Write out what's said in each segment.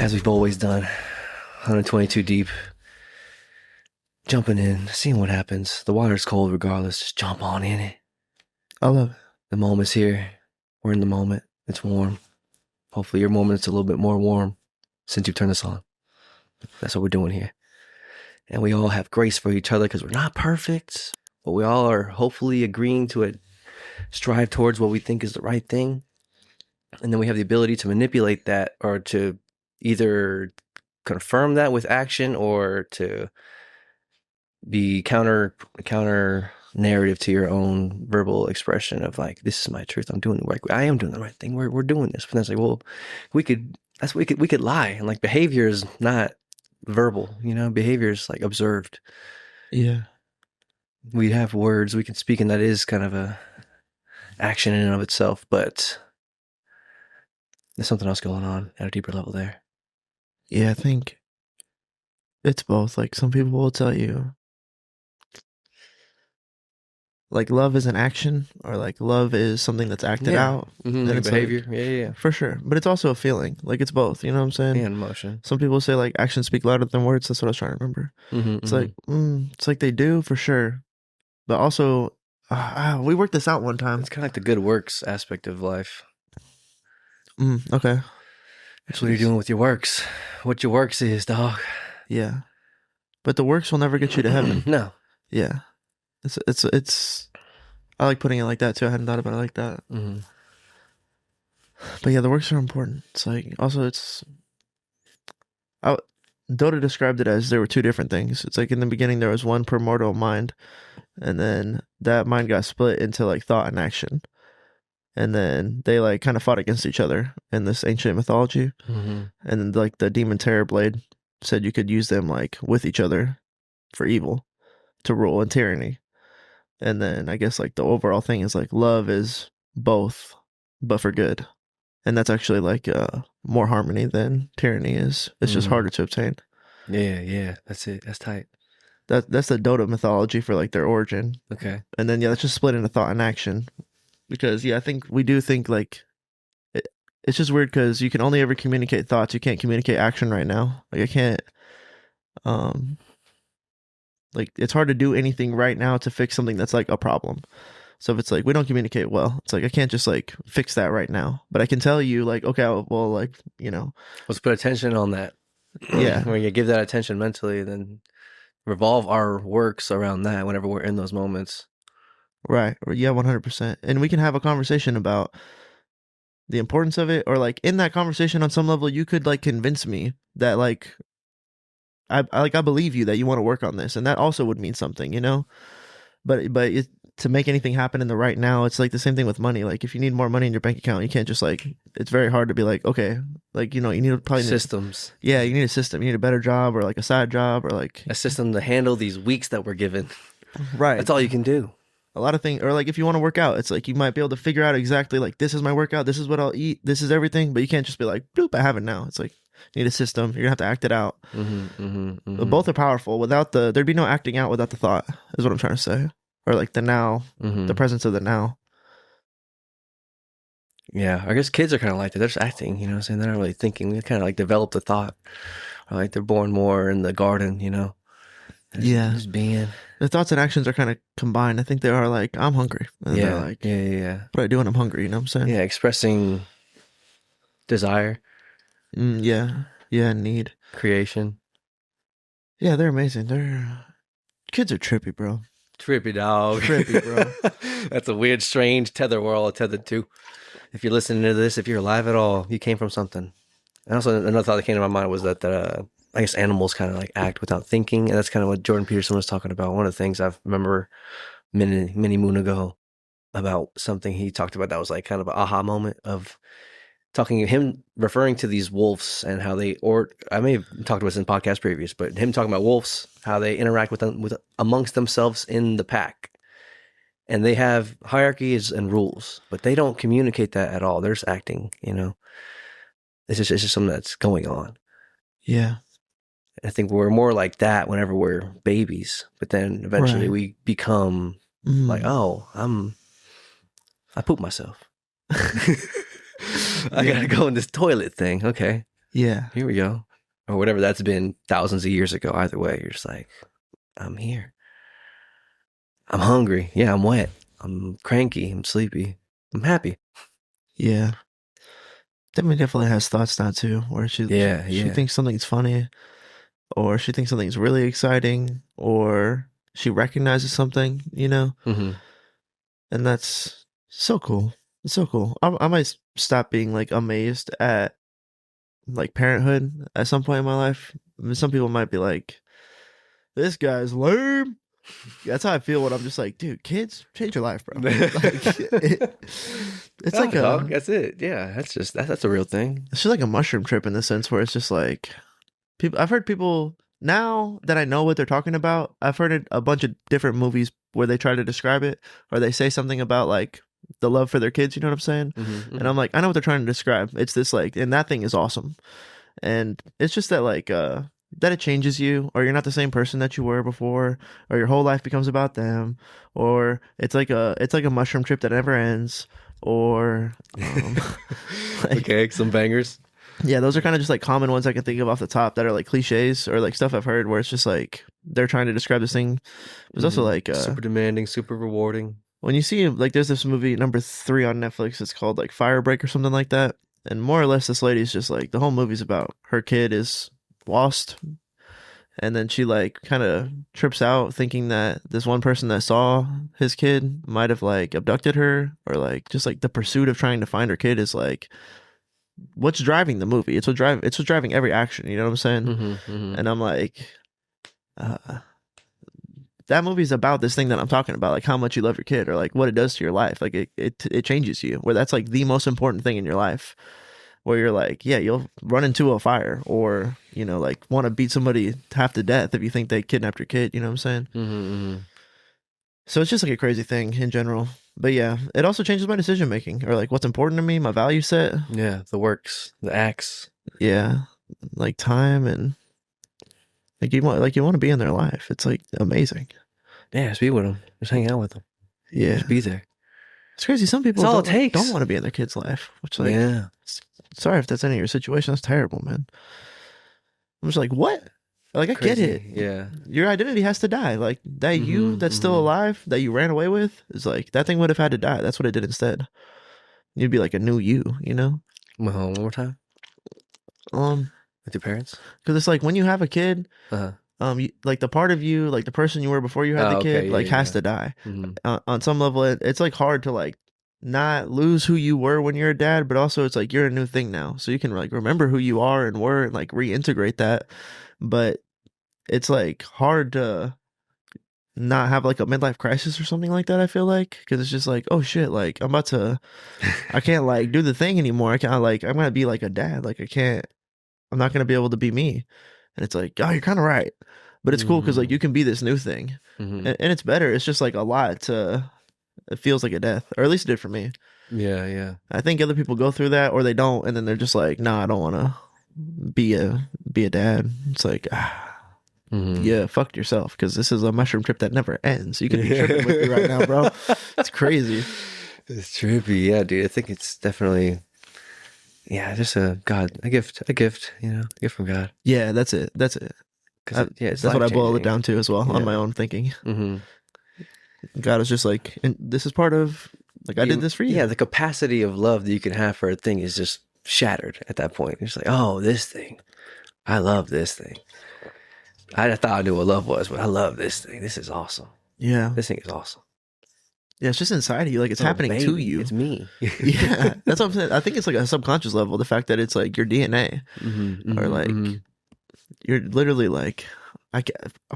as we've always done, 122 deep, jumping in, seeing what happens. The water's cold regardless, just jump on in it. I love it. The moment's here. We're in the moment. It's warm. Hopefully your moment's a little bit more warm since you've turned this on. That's what we're doing here. And we all have grace for each other because we're not perfect, but we all are hopefully agreeing to it, strive towards what we think is the right thing. And then we have the ability to manipulate that, or to either confirm that with action, or to be counter narrative to your own verbal expression of like, this is my truth. I'm doing the right. I am doing the right thing. We're doing this. But then it's like, well, we could lie, and like behavior is not verbal. Behavior is like observed. Yeah. We have words we can speak, and that is kind of a action in and of itself, but there's something else going on at a deeper level there. Yeah, I think it's both. Like, some people will tell you, like, love is an action, or like love is something that's acted out. Mm-hmm, like behavior. Like, yeah. For sure. But it's also a feeling. Like, it's both. You know what I'm saying? And emotion. Some people say like actions speak louder than words. That's what I was trying to remember. It's like, it's like they do, for sure. But also, we worked this out one time. It's kind of like the good works aspect of life. Okay. That's what you're doing with your works. What your works is, dog. Yeah. But the works will never get you to heaven. No. Yeah. It's I like putting it like that too. I hadn't thought about it like that. Mm-hmm. But yeah, the works are important. It's like, also Dota described it as there were two different things. It's like, in the beginning there was one primordial mind, and then that mind got split into like thought and action. And then they like kind of fought against each other in this ancient mythology. Mm-hmm. And then like the demon terror blade said you could use them like with each other for evil, to rule and tyranny. And then I guess like the overall thing is like love is both, but for good. And that's actually like more harmony than tyranny is. It's just harder to obtain. Yeah. That's it. That's tight. That's the Dota mythology for like their origin. Okay. And then that's just split into thought and action. Because I think we do think like it's just weird because you can only ever communicate thoughts. You can't communicate action right now. Like, I can't. Like, it's hard to do anything right now to fix something that's like a problem. So if it's like we don't communicate well, it's like I can't just like fix that right now. But I can tell you like, okay, well, like, let's put attention on that. Yeah. When you give that attention mentally, then revolve our works around that whenever we're in those moments. Right. Yeah, 100%. And we can have a conversation about the importance of it, or like in that conversation on some level you could like convince me that like I believe you that you want to work on this, and that also would mean something, But to make anything happen in the right now, it's like the same thing with money. Like, if you need more money in your bank account, you can't just like, it's very hard to be like, okay, like, you need probably systems. Yeah, you need a system. You need a better job, or like a side job, or like a system to handle these weeks that we're given. Right. That's all you can do. A lot of things, or like if you want to work out, it's like you might be able to figure out exactly like, this is my workout, this is what I'll eat, this is everything, but you can't just be like, bloop, I have it now. It's like, you need a system. You're gonna have to act it out. But both are powerful. There'd be no acting out without the thought, is what I'm trying to say. Or like the now, the presence of the now. Yeah, I guess kids are kind of like that. They're just acting, you know what I'm saying? They're not really thinking. They kind of like develop the thought. Or like they're born more in the garden, Just being. The thoughts and actions are kind of combined. I think they are like, I'm hungry. And yeah. They're like, yeah. What do I do when I'm hungry? You know what I'm saying? Yeah, expressing desire. Yeah, need. Creation. Yeah, they're amazing. Kids are trippy, bro. Trippy, dog. Trippy, bro. That's a weird, strange tether we're all tethered to. If you're listening to this, if you're alive at all, you came from something. And also, another thought that came to my mind was that I guess animals kind of like act without thinking, and that's kind of what Jordan Peterson was talking about. One of the things I remember many moon ago about something he talked about that was like kind of an aha moment of him referring to these wolves and how I may have talked about this in podcast previous, but him talking about wolves, how they interact with amongst themselves in the pack. And they have hierarchies and rules, but they don't communicate that at all. They're just acting, It's just something that's going on. Yeah. I think we're more like that whenever we're babies, but then eventually we become like, oh, I pooped myself. I gotta go in this toilet thing. Okay. Yeah. Here we go. Or whatever that's been thousands of years ago. Either way, you're just like, I'm here. I'm hungry. Yeah, I'm wet. I'm cranky. I'm sleepy. I'm happy. Yeah. Demi definitely has thoughts now too, where Yeah, she yeah. thinks something's funny, or she thinks something's really exciting, or she recognizes something, you know, Mm-hmm. and that's so cool. It's so cool. I might stop being like amazed at like parenthood at some point in my life. I mean, some people might be like, "This guy's lame." That's how I feel when I'm just like, dude, kids, change your life, bro. Like, it's Oh, like dog, that's it. Yeah, that's a real thing. it's just like a mushroom trip in the sense where it's just like people. I've heard people now that I know what they're talking about. I've heard a bunch of different movies where they try to describe it, or they say something about like the love for their kids. You know what I'm saying? Mm-hmm, And mm-hmm. I'm like, I know what they're trying to describe. It's this like, and that thing is awesome. And it's just that like that it changes you, or you're not the same person that you were before, or your whole life becomes about them, or it's like a mushroom trip that never ends, or like Okay, some bangers. yeah, those are kind of just like common ones I can think of off the top that are like cliches or like stuff I've heard where it's just like they're trying to describe this thing. There's also Mm-hmm. like Super demanding, super rewarding. when you see like there's this movie number 3 on Netflix. It's called like Firebreak or something like that. And more or less, this lady's just like the whole movie's about her kid is lost, and then she like kind of trips out thinking that this one person that saw his kid might have like abducted her, or like just like the pursuit of trying to find her kid is like what's driving the movie. It's what's driving every action. You know what I'm saying? Mm-hmm, mm-hmm. And I'm like, uh, that movie's about this thing that I'm talking about, like how much you love your kid, or like what it does to your life. Like it changes you. Where that's like the most important thing in your life. Where you're like, yeah, you'll run into a fire, or you know, like want to beat somebody half to death if you think they kidnapped your kid. You know what I'm saying? Mm-hmm, mm-hmm. So it's just like a crazy thing in general. But yeah, it also changes my decision making, or like what's important to me, my value set. Yeah, the works, the acts. Yeah, like time and like you want to be in their life. It's like amazing. Yeah, just be with them. Just hang out with them. Yeah, Just be there. it's crazy. Some That's people all it don't takes. want to be in their kid's life, which like, Yeah. sorry if that's any of your situation. That's terrible, man. I'm just like, what? Like I get it. Crazy. Yeah. Your identity has to die. Like that you Mm-hmm, that's still mm-hmm. alive that you ran away with is like that thing would have had to die. That's what it did instead. You'd be like a new you, you know? Well, one more time Um, with your parents. because it's like when you have a kid, Uh-huh. like the part of you, like the person you were before you had Oh, the okay. kid, Yeah, like has yeah. to die. Mm-hmm. On some level, it's like hard to like not lose who you were when you're a dad, but also it's like you're a new thing now, so you can like remember who you are and were and like reintegrate that. But it's like hard to not have like a midlife crisis or something like that. I feel like because it's just like, oh shit, like I'm about to, I can't like do the thing anymore. I can't like I'm gonna be like a dad. Like I can't. I'm not gonna be able to be me. And it's like, oh, you're kind of right. But it's cool because like Mm-hmm. you can be this new thing, Mm-hmm. and it's better. It's just like a lot to. It feels like a death, or at least it did for me. Yeah, yeah. I think other people go through that, or they don't, and then they're just like, nah, I don't want to be a dad. It's like, Mm-hmm. yeah, fuck yourself, because this is a mushroom trip that never ends. You could be tripping with me right now, bro. It's crazy. It's trippy, yeah, dude. I think it's definitely, yeah, just a gift, a gift from God. Yeah, that's it. That's it. Because yeah, it's That's what I boil it life-changing. down to as well on Yeah. my own thinking. Mm-hmm. God is just like, and this is part of, like, I did this for you. Yeah, the capacity of love that you can have for a thing is just shattered at that point. It's like, oh, this thing, I love this thing. I thought I knew what love was, but I love this thing. This is awesome. Yeah. This thing is awesome. Yeah, it's just inside of you. Like, it's Oh, happening to baby, you. It's me. Yeah, that's what I'm saying. I think it's like a subconscious level, the fact that it's like your DNA, Mm-hmm, or like mm-hmm. you're literally like,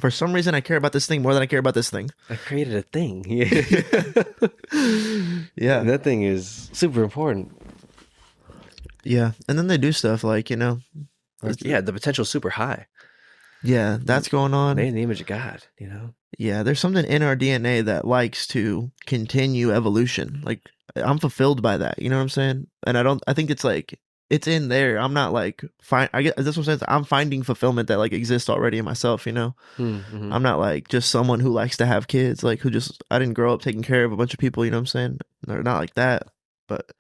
for some reason I care about this thing more than I care about this thing. I created a thing. Yeah. Yeah, And that thing is super important. yeah. And then they do stuff like, you know, Like, yeah, the potential is super high. yeah, that's going on. Made in the image of God, you know? Yeah, there's something in our DNA that likes to continue evolution. Like I'm fulfilled by that. You know what I'm saying? And I think it's like it's in there. I'm not like I get that's what I'm saying. I'm finding fulfillment that like exists already in myself, you know? Mm-hmm. I'm not like just someone who likes to have kids, like who just I didn't grow up taking care of a bunch of people, you know what I'm saying? They're not like that. But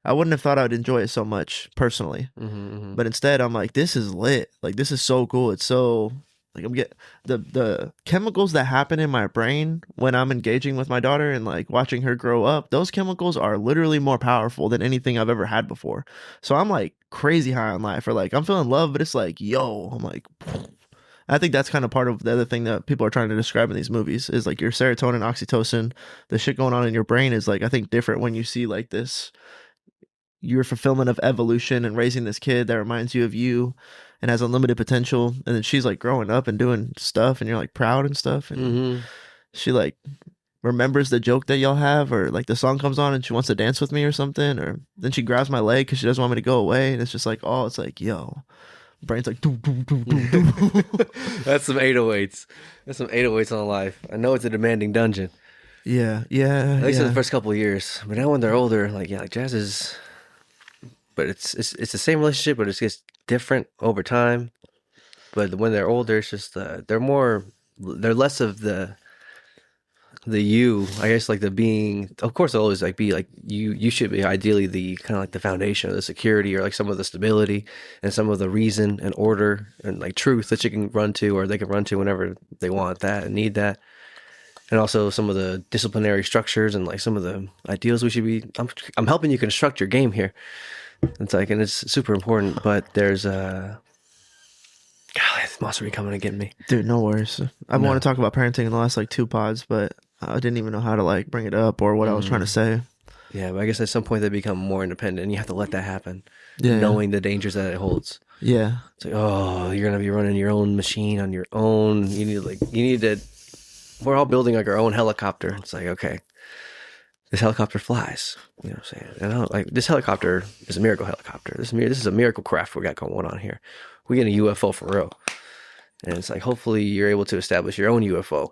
I wouldn't have thought I would enjoy it so much personally. Mm-hmm. But instead, I'm like, this is lit. Like, this is so cool. It's so like I'm get the chemicals that happen in my brain when I'm engaging with my daughter and like watching her grow up. Those chemicals are literally more powerful than anything I've ever had before. So I'm like crazy high on life, or like I'm feeling love, but it's like, yo, I'm like. I think that's kind of part of the other thing that people are trying to describe in these movies is like your serotonin, oxytocin, the shit going on in your brain is like I think different when you see like this your fulfillment of evolution and raising this kid that reminds you of you and has unlimited potential, and then she's like growing up and doing stuff and you're like proud and stuff, and Mm-hmm. she like remembers the joke that y'all have, or like the song comes on and she wants to dance with me or something, or then she grabs my leg because she doesn't want me to go away, and it's just like, oh, it's like, yo, brain's like doo, doo, doo, doo, doo. That's some 808s. That's some 808s on life. I know it's a demanding dungeon. Yeah, yeah, At least in the yeah. first couple of years. But now when they're older, like yeah, like Jazz is, but it's the same relationship, but it's just different over time. But when they're older, it's just they're less of the you, I guess, like the being. Of course, they'll always like be like you should be ideally the kind of like the foundation of the security or like some of the stability and some of the reason and order and like truth that you can run to or they can run to whenever they want that and need that. And also some of the disciplinary structures and like some of the ideals we should be. I'm helping you construct your game here. It's like, and it's super important, but there's golly, this monster be coming to get me. Dude, no worries. I No. want to talk about parenting in the last like two pods, but I didn't even know how to like bring it up or what I was trying to say. Yeah, but I guess at some point they become more independent, and you have to let that happen, Yeah, knowing the dangers that it holds. yeah, It's like, oh, you're gonna be running your own machine on your own. You need to. We're all building like our own helicopter. It's like, okay, this helicopter flies. You know what I'm saying? And like this helicopter is a miracle helicopter. This is a miracle craft we got going on here. We get a UFO for real, and it's like hopefully you're able to establish your own UFO.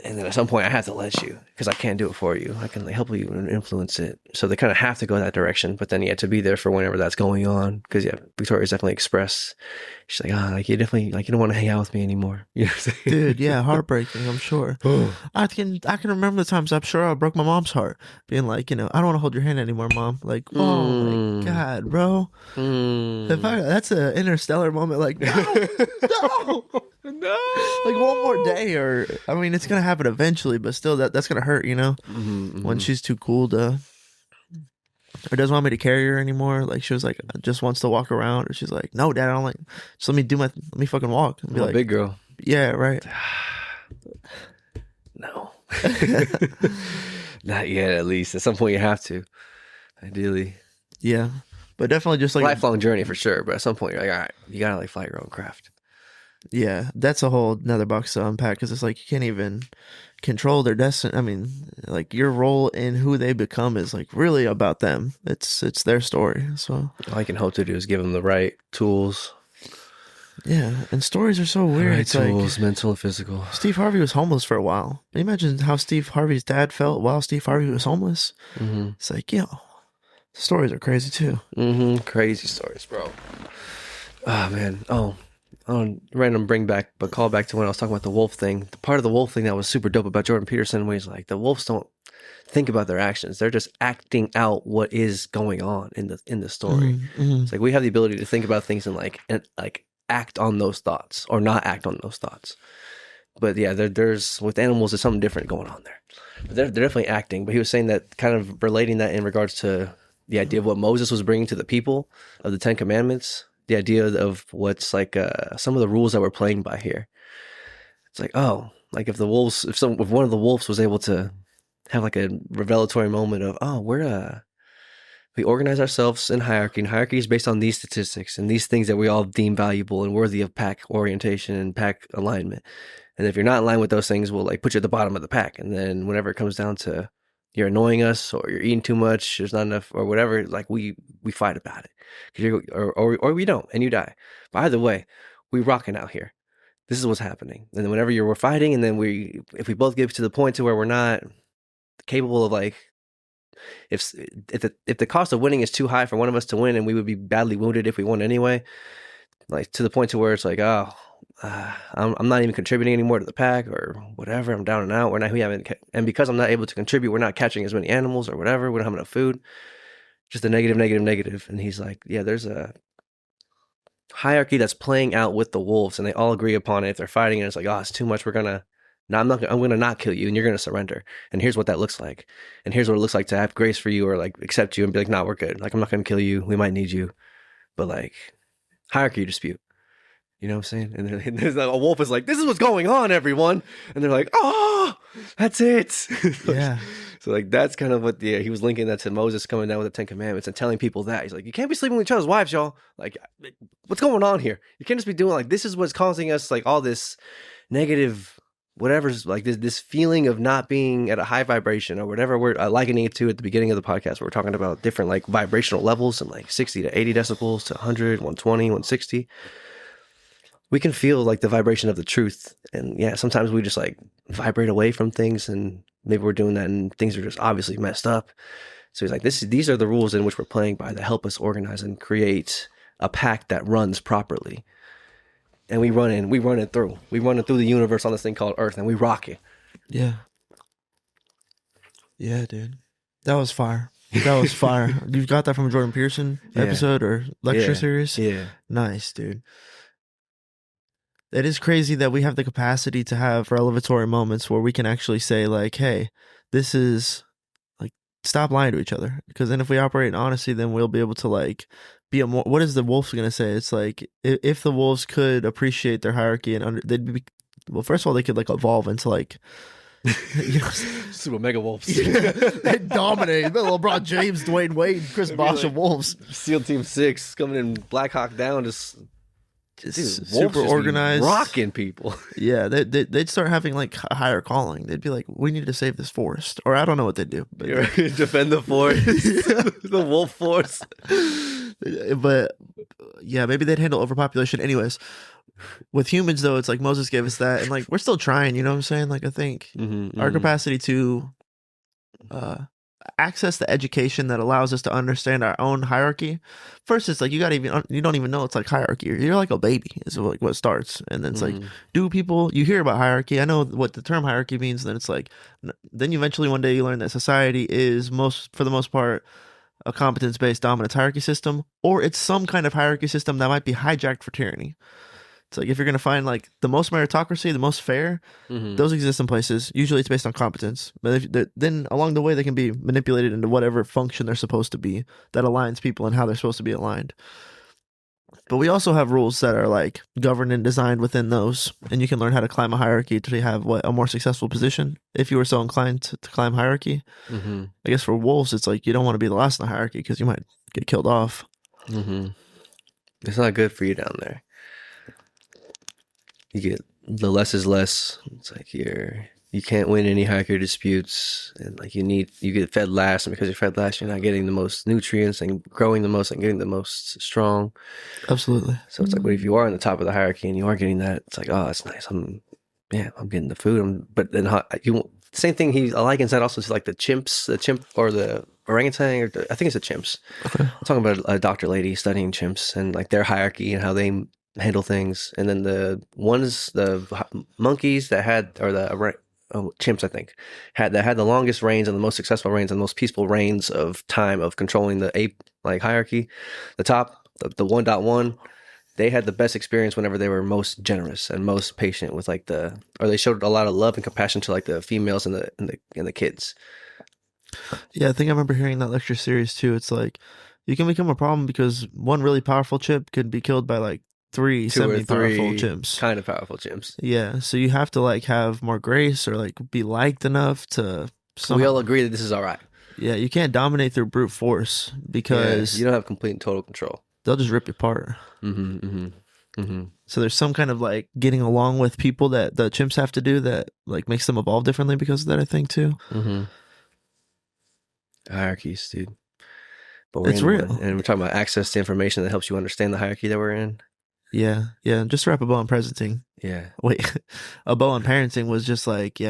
And then at some point I have to let you because I can't do it for you. I can like, help you and influence it. So they kind of have to go that direction. But then you have to be there for whenever that's going on. Because yeah, Victoria's definitely expressed. She's like, like you definitely like you don't want to hang out with me anymore. You know what I'm saying? dude, yeah, heartbreaking. I'm sure. I can remember the times I'm sure I broke my mom's heart, being like, I don't want to hold your hand anymore, mom. Like, oh my god, bro. That's an interstellar moment. Like, no, no. No. Like one more day, or I mean, it's gonna happen eventually, but still, that's gonna hurt, when she's too cool to, or doesn't want me to carry her anymore. Like she was like, just wants to walk around, or she's like, no, dad, I don't like. Just let me fucking walk. And be Oh, like, big girl. yeah, right. No. Not yet, at least. At some point you have to. Ideally. Yeah, but definitely just like, Lifelong journey for sure. But at some point you're like, all right, you gotta like fly your own craft. yeah, that's a whole another box to unpack because it's like you can't even control their destiny. I mean, like your role in who they become is like really about them. It's their story. So All I can hope to do is give them the right tools. yeah, and stories are so weird. Right It's tools, like mental and physical. Steve Harvey was homeless for a while. Can you imagine how Steve Harvey's dad felt while Steve Harvey was homeless? Mm-hmm. It's like, yo, stories are crazy too. Mm-hmm. Crazy stories, bro. Oh man. Oh, random call back to when I was talking about the wolf thing. The part of the wolf thing that was super dope about Jordan Peterson was like the wolves don't think about their actions. They're just acting out what is going on in the story. Mhm. It's like we have the ability to think about things and act on those thoughts or not act on those thoughts. But yeah, there's with animals, there's something different going on there. But they're definitely acting. But he was saying that, kind of relating that in regards to the idea of what Moses was bringing to the people of the Ten Commandments, the idea of what's like some of the rules that we're playing by here. It's like, oh, like if one of the wolves was able to have like a revelatory moment of, oh, we organize ourselves in hierarchy, and hierarchy is based on these statistics and these things that we all deem valuable and worthy of pack orientation and pack alignment. And if you're not in line with those things, we'll like put you at the bottom of the pack. And then whenever it comes down to you're annoying us or you're eating too much, there's not enough or whatever, like we fight about it. Or we don't, and you die. But either way, we rocking out here. This is what's happening. And then whenever we're fighting, and then if we both get to the point to where we're not capable of like, if the cost of winning is too high for one of us to win, and we would be badly wounded if we won anyway, like to the point to where it's like, oh, I'm not even contributing anymore to the pack or whatever. I'm down and out. And because I'm not able to contribute, we're not catching as many animals or whatever. We don't have enough food. just a negative, negative, negative. And he's like, yeah, there's a hierarchy that's playing out with the wolves, and they all agree upon it. If they're fighting, and it's like, oh, it's too much. We're gonna. No, I'm gonna not kill you, and you're gonna surrender. And here's what that looks like. And here's what it looks like to have grace for you, or like accept you, and be like, nah, we're good. Like I'm not gonna kill you. We might need you, but like hierarchy dispute. You know what I'm saying? And there's a wolf is like, this is what's going on, everyone. And they're like, oh, that's it. Yeah. So like that's kind of what he was linking that to Moses coming down with the Ten Commandments and telling people that. He's like, you can't be sleeping with each other's wives, y'all. Like, what's going on here? You can't just be doing like this is what's causing us like all this negative whatever's like this feeling of not being at a high vibration or whatever we're likening it to at the beginning of the podcast where we're talking about different like vibrational levels and like 60 to 80 decibels to 100, 120, 160. We can feel like the vibration of the truth. And yeah, sometimes we just like vibrate away from things and maybe we're doing that and things are just obviously messed up. So he's like, these are the rules in which we're playing by that help us organize and create a pact that runs properly. And we run it through the universe on this thing called Earth and we rock it. Yeah. Yeah, dude. That was fire. That was fire. You got that from a Jordan Peterson episode or lecture series? Yeah. Nice, dude. It is crazy that we have the capacity to have revelatory moments where we can actually say like, hey, this is like, stop lying to each other. Because then if we operate in honesty, then we'll be able to like be a more, what is the wolves going to say? It's like, if the wolves could appreciate their hierarchy and they'd be, well, first of all, they could like evolve into like, you know, super mega wolves. They dominate. The LeBron James, Dwayne Wade, Chris Bosh of Wolves. SEAL Team 6 coming in Black Hawk Down, just super organized, rocking people. Yeah, they'd start having like a higher calling. They'd be like, "We need to save this forest," or I don't know what they'd do. But defend the forest, the wolf force. But yeah, maybe they'd handle overpopulation. Anyways, with humans though, it's like Moses gave us that, and like we're still trying. You know what I'm saying? Like I think our capacity to access the education that allows us to understand our own hierarchy. First, it's like you don't even know it's like hierarchy. You're like a baby is like what starts, and then it's like, do people? You hear about hierarchy? I know what the term hierarchy means. And then it's like, then you eventually one day you learn that society is for the most part a competence-based dominance hierarchy system, or it's some kind of hierarchy system that might be hijacked for tyranny. It's like if you're going to find like the most meritocracy, the most fair, those exist in places. Usually it's based on competence. But then along the way, they can be manipulated into whatever function they're supposed to be that aligns people and how they're supposed to be aligned. But we also have rules that are like governed and designed within those. And you can learn how to climb a hierarchy to have a more successful position if you were so inclined to climb hierarchy. I guess for wolves, it's like you don't want to be the last in the hierarchy because you might get killed off. It's not good for you down there. You get the less is less. It's like you can't win any hierarchy disputes, and like you get fed last, and because you're fed last, you're not getting the most nutrients and growing the most and getting the most strong. Absolutely. So it's like, what if you are on the top of the hierarchy and you are getting that? It's like, oh, that's nice. I'm getting the food. But then same thing. He likens that also to like the chimp or the orangutan, I think it's the chimps. Okay. I'm talking about a doctor lady studying chimps and like their hierarchy and how they handle things, and then the monkeys that had, or the chimps I think had the longest reigns and the most successful reigns and the most peaceful reigns of time of controlling the ape like hierarchy. The top, the 1.1, they had the best experience whenever they were most generous and most patient with like they showed a lot of love and compassion to like the females and the kids. Yeah, I think I remember hearing that lecture series too. It's like you can become a problem because one really powerful chimp could be killed by like three semi-powerful chimps. Kind of powerful chimps. Yeah, so you have to like have more grace or like be liked enough to we all agree that this is all right. Yeah, you can't dominate through brute force because you don't have complete and total control. They'll just rip you apart. So there's some kind of like getting along with people that the chimps have to do that like makes them evolve differently because of that, I think too. Hierarchies, dude. But it's real. And we're talking about access to information that helps you understand the hierarchy that we're in. Yeah. Just to wrap a bow on parenting. Yeah. Wait, a bow on parenting was just like,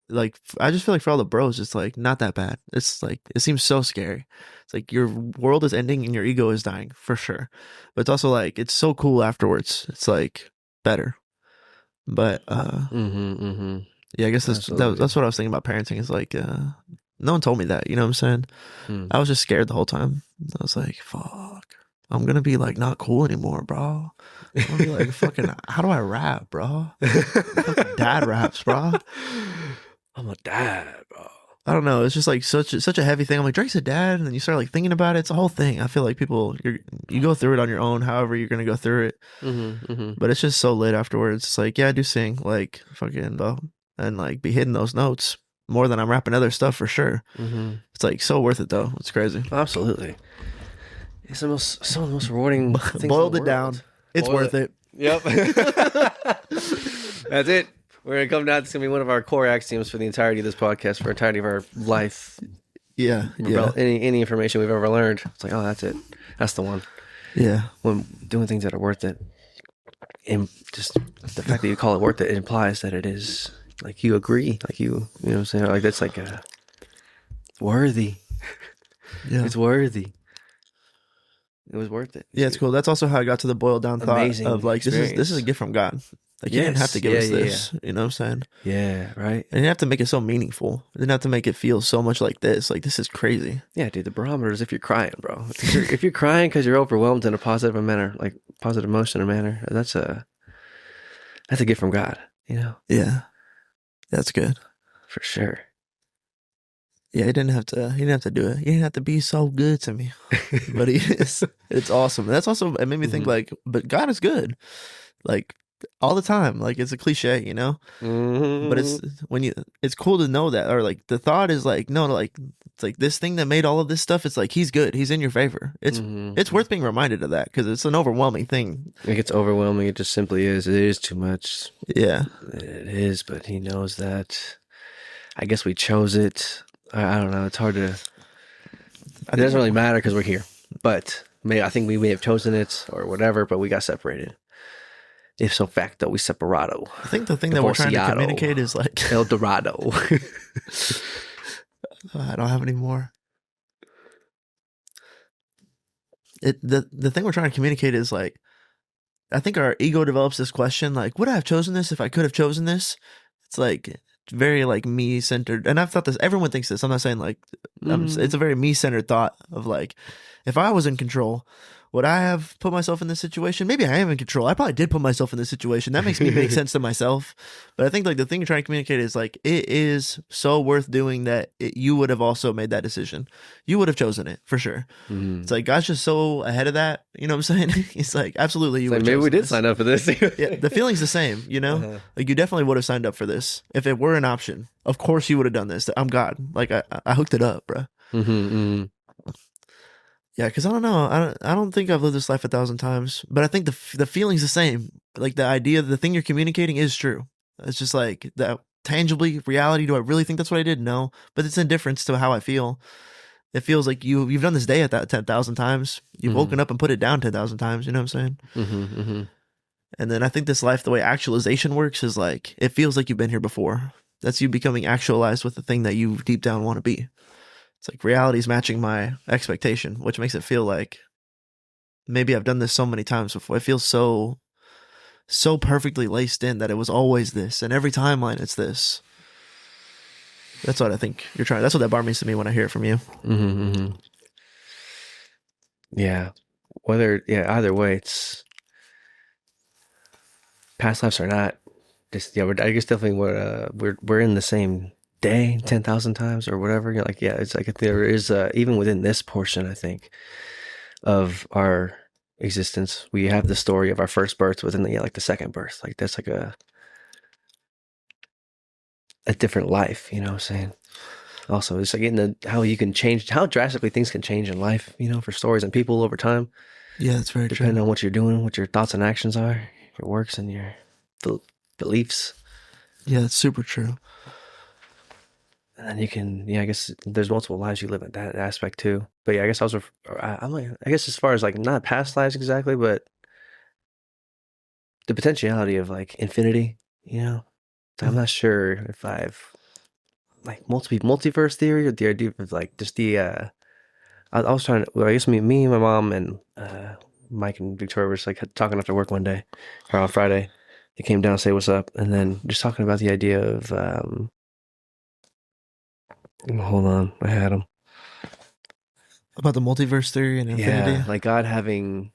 like I just feel like for all the bros, it's like not that bad. It's like it seems so scary. It's like your world is ending and your ego is dying for sure. But it's also like it's so cool afterwards. It's like better. But yeah, I guess that's what I was thinking about parenting. Is like No one told me that. You know what I'm saying? Hmm. I was just scared the whole time. I was like, fuck. I'm gonna be like not cool anymore, bro. I'm gonna be like fucking. How do I rap, bro? Fucking dad raps, bro. I'm a dad, bro. I don't know. It's just like such a heavy thing. I'm like, Drake's a dad, and then you start like thinking about it. It's a whole thing. I feel like you go through it on your own. However, you're gonna go through it. But it's just so lit afterwards. It's like, yeah, I do sing like fucking though, and like be hitting those notes more than I'm rapping other stuff for sure. It's like so worth it though. It's crazy. Absolutely. It's some of the most rewarding things. Boiled in it the down. world. It's worth it. Yep. That's it. We're gonna come down. It's gonna be one of our core axioms for the entirety of this podcast, for the entirety of our life. Yeah. Any information we've ever learned, it's like, oh, that's it. That's the one. Yeah. When doing things that are worth it, and just the fact that you call it worth it, it implies that it is like you agree, like you know what I'm saying, like that's like a worthy. Yeah. It's worthy. It was worth it. Yeah, it's cool. That's also how I got to the boiled down thought Amazing of like this is a gift from God. Like you didn't have to give us this. You know what I'm saying? Yeah, right. And you have to make it so meaningful. You didn't have to make it feel so much like this. Like this is crazy. Yeah, dude. The barometer is if you're crying, bro. If you're crying because you're overwhelmed in a positive manner, like positive emotion or manner, that's a gift from God. You know? Yeah, that's good for sure. Yeah, he didn't have to. He didn't have to do it. He didn't have to be so good to me, but he is. It's awesome. And that's also it made me think like, but God is good, like all the time. Like it's a cliche, you know. But it's cool to know that, or like the thought is like, no, like it's like this thing that made all of this stuff. It's like he's good. He's in your favor. It's worth being reminded of that because it's an overwhelming thing. It gets overwhelming. It just simply is. It is too much. Yeah, it is. But he knows that. I guess we chose it. I don't know. It's hard to. It doesn't really matter because we're here. But I think we may have chosen it or whatever. But we got separated. If so facto, we separado. I think the thing that we're trying to communicate is like El Dorado. I don't have any more. The thing we're trying to communicate is like, I think our ego develops this question like, would I have chosen this if I could have chosen this? It's like very like me centered, and I've thought this. Everyone thinks this. I'm not saying like it's a very me centered thought of like, if I was in control, would I have put myself in this situation? Maybe I am in control. I probably did put myself in this situation. That makes me make sense to myself. But I think like the thing you're trying to communicate is like, it is so worth doing that you would have also made that decision. You would have chosen it for sure. It's like God's just so ahead of that. You know what I'm saying? He's like, absolutely, you would. Like, maybe we did sign up for this. Yeah, the feeling's the same. You know, like you definitely would have signed up for this if it were an option. Of course, you would have done this. I'm God. Like I hooked it up, bro. Yeah, because I don't know. I don't think I've lived this life 1,000 times, but I think the feeling's the same. Like the idea, the thing you're communicating is true. It's just like that tangibly reality. Do I really think that's what I did? No, but it's indifference to how I feel. It feels like you've done this day at that 10,000 times. You've woken up and put it down 10,000 times. You know what I'm saying? And then I think this life, the way actualization works, is like it feels like you've been here before. That's you becoming actualized with the thing that you deep down want to be. It's like reality's matching my expectation, which makes it feel like maybe I've done this so many times before. It feels so perfectly laced in that it was always this, and every timeline it's this. That's what I think you're trying. That's what that bar means to me when I hear it from you. Yeah. Either way, it's past lives or not. Just I guess definitely we're in the same day 10,000 times or whatever. You're like, yeah, it's like there is even within this portion, I think, of our existence, we have the story of our first birth within the second birth. Like that's like a different life, you know what I'm saying? Also, it's like in how you can change, how drastically things can change in life, you know, for stories and people over time. Yeah, that's very true. Depending on what you're doing, what your thoughts and actions are, your works and your beliefs. Yeah, that's super true. And then you can, I guess there's multiple lives you live in that aspect too. But yeah, I guess I guess as far as like not past lives exactly, but the potentiality of like infinity, you know. I'm not sure if I've like multiverse theory or the idea of like just the I was trying to, I guess me, my mom and Mike and Victoria were just like talking after work one day or on Friday. They came down to say what's up, and then just talking about the idea of Hold on, I had him. About the multiverse theory and infinity. Yeah, like God having,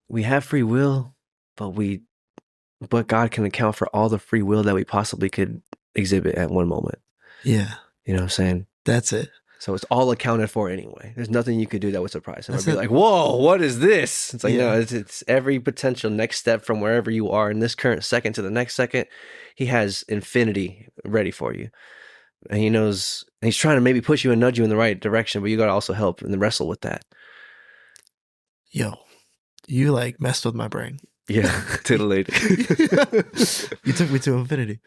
we have free will, but God can account for all the free will that we possibly could exhibit at one moment. Yeah, You know what I'm saying? that's it. So it's all accounted for anyway. There's nothing you could do that would surprise him. I'd That's be it. like, whoa, what is this? It's like, Yeah. no, it's every potential next step from wherever you are in this current second to the next second. He has infinity ready for you. And he knows, and he's trying to maybe push you and nudge you in the right direction, but you got to also help and wrestle with that. Yo, you like messed with my brain. Yeah, titillated. You took me to infinity.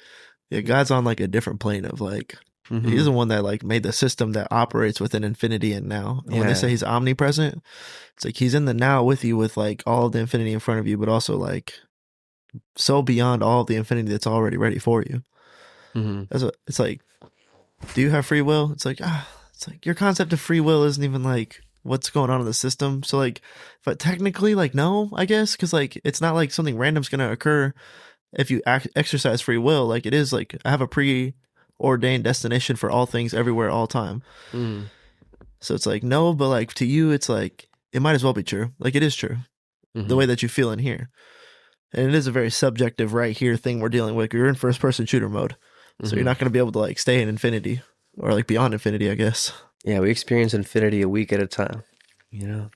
Yeah, God's on like a different plane of like, Mhm. he's the one that like made the system that operates within infinity and now. And when they Yeah. say he's omnipresent, it's like he's in the now with you with like all of the infinity in front of you, but also like so beyond all of the infinity that's already ready for you. Mhm. That's what it's like. Do you have free will? It's like your concept of free will isn't even like what's going on in the system. So like, but technically, like no, I guess because like it's not like something random's gonna occur if you exercise free will. Like it is like I have a preordained destination for all things everywhere all time. Mhm. So it's like no, but like to you, it's like it might as well be true. Like it is true the Mhm. way that you feel in here, and it is a very subjective right here thing we're dealing with. You're in first person shooter mode, so you're Mhm. not gonna be able to like stay in infinity or like beyond infinity, I guess. Yeah, we experience infinity a week at a time. You know,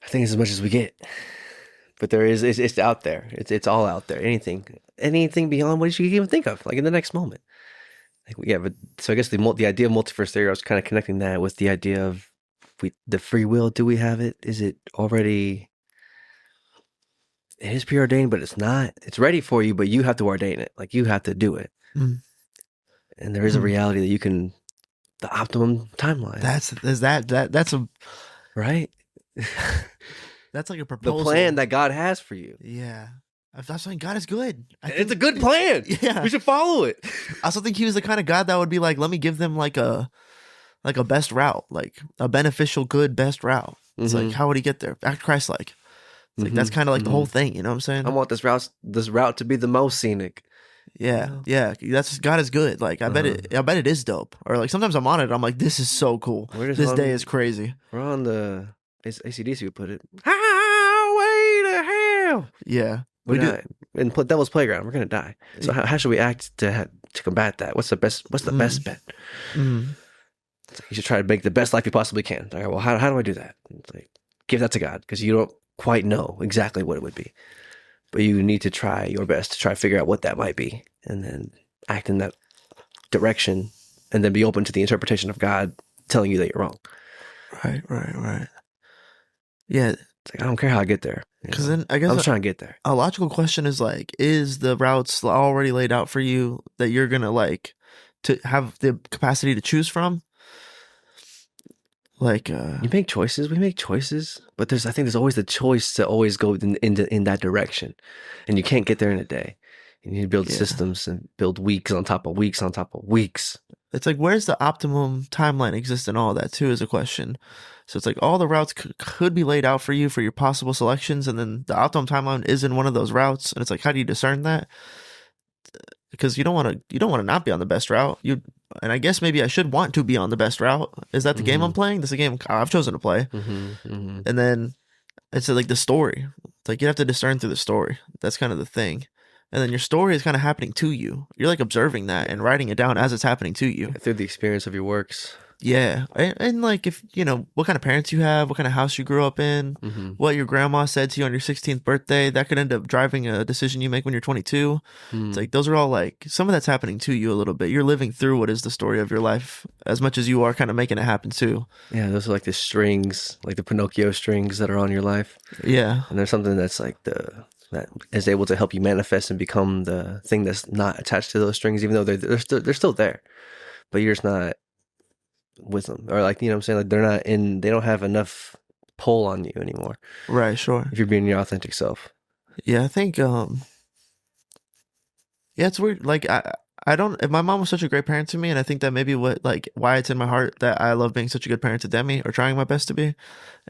I think it's as much as we get. But there is, it's out there. It's all out there. Anything beyond what you can even think of, like in the next moment. Like yeah, but so I guess the idea of multiverse theory, I was kind of connecting that with the idea of the free will. Do we have it? Is it already? It is preordained, but it's not. It's ready for you, but you have to ordain it. Like you have to do it. Mm. And there is a reality that you can, the optimum timeline, That's a right? that's like a The proposal. plan that God has for you. Yeah, I'm saying God is good. It's a good plan. Yeah, We should follow it. I also think he was the kind of God that would be like, let me give them like a best route, like a beneficial, good best route. It's like, Mhm. how would he get there? Act Christ-like. It's like that's Mhm. kind of like the whole Mhm. thing. You know what I'm saying? I want this route to be the most scenic. Yeah, know? yeah. That's God is good. Like I bet it is dope. Or like sometimes I'm on it. I'm like, this is so cool. We're just This on, day is crazy. We're on the AC/DC would put it. Highway to hell. Yeah, We're we do. not in Devil's Playground. We're gonna die. So how should we act to combat that? What's the best bet? Mm. It's like you should try to make the best life you possibly can. All right, well, how do I do that? It's like give that to God because you don't quite know exactly what it would be, but you need to try your best to try to figure out what that might be, and then act in that direction, and then be open to the interpretation of God telling you that you're wrong. Right. Yeah, It's like I don't care how I get there. because then I guess I'm just trying to get there. a logical question is like, is the routes already laid out for you that you're gonna like to have the capacity to choose from? Like, You make choices. We make choices, but I think there's always the choice to always go in that direction, and you can't get there in a day. You need to build Yeah. systems and build weeks on top of weeks on top of weeks. it's like, where's the optimum timeline exist in all that too is a question. So it's like all the routes could be laid out for you for your possible selections, and then the optimum timeline is in one of those routes, and it's like, how do you discern that? Because you don't want to not be on the best route. And I guess maybe I should want to be on the best route. Is that the game I'm playing? This is a game I've chosen to play. And then it's like the story. It's like you have to discern through the story. That's kind of the thing. And then your story is kind of happening to you. You're like observing that and writing it down as it's happening to you. Through the experience of your works. Yeah. And like if, what kind of parents you have, what kind of house you grew up in, what your grandma said to you on your 16th birthday, that could end up driving a decision you make when you're 22. It's like those are all like some of that's happening to you a little bit. You're living through what is the story of your life as much as you are kind of making it happen too. Yeah, those are like the strings, like the Pinocchio strings that are on your life. Yeah. And there's something that's like that is able to help you manifest and become the thing that's not attached to those strings, even though they're still there, but you're just not with them, or like what I'm saying, like they don't have enough pull on you anymore. Right. Sure. If you're being your authentic self. Yeah. I think, yeah, it's weird. Like I don't. If my mom was such a great parent to me, and I think that maybe why it's in my heart that I love being such a good parent to Demi or trying my best to be,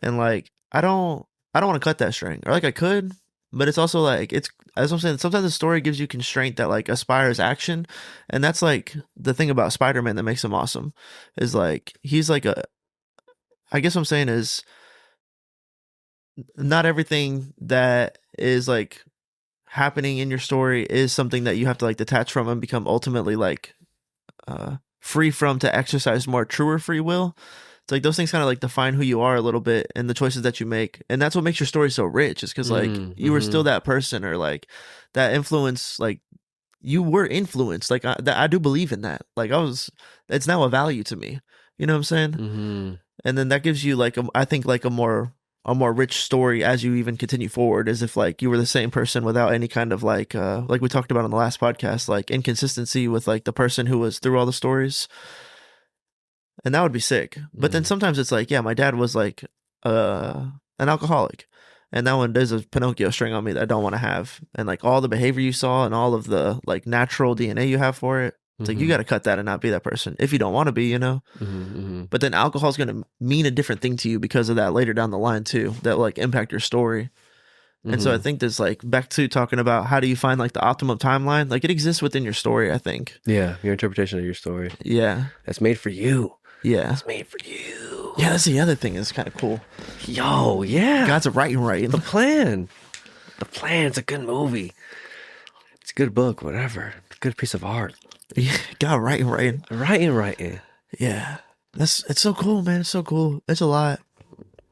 and like I don't want to cut that string, or like I could, but it's also like it's as I'm saying. Sometimes the story gives you constraint that like aspires action, and that's like the thing about Spider-Man that makes him awesome. Is like he's like a. I guess what I'm saying is not everything that is like happening in your story is something that you have to like detach from and become ultimately like free from to exercise more truer free will. It's like those things kind of like define who you are a little bit and the choices that you make, and that's what makes your story so rich. Is because like you were still that person or like that influence, like you were influenced. Like I do believe in that. Like it's now a value to me. You know what I'm saying? Mm-hmm. And then that gives you like I think like a more rich story as you even continue forward, as if like you were the same person without any kind of like we talked about on the last podcast, like inconsistency with like the person who was through all the stories, and that would be sick. But then sometimes it's like, yeah, my dad was like an alcoholic, and that one there's a Pinocchio string on me that I don't want to have, and like all the behavior you saw and all of the like natural DNA you have for it. It's like you got to cut that and not be that person if you don't want to be, you know. But then alcohol is going to mean a different thing to you because of that later down the line too. That will, like impact your story. And so I think there's like back to talking about how do you find like the optimum timeline? Like it exists within your story, I think. Yeah, your interpretation of your story. Yeah, That's made for you. yeah, It's made for you. yeah. That's the other thing. It's kind of cool. Yo, yeah. God's a writing. The Plan. The Plan's a good movie. It's a good book, whatever. It's a good piece of art. Yeah, God writing. Writing. Yeah, it's so cool, man. It's so cool. It's a lot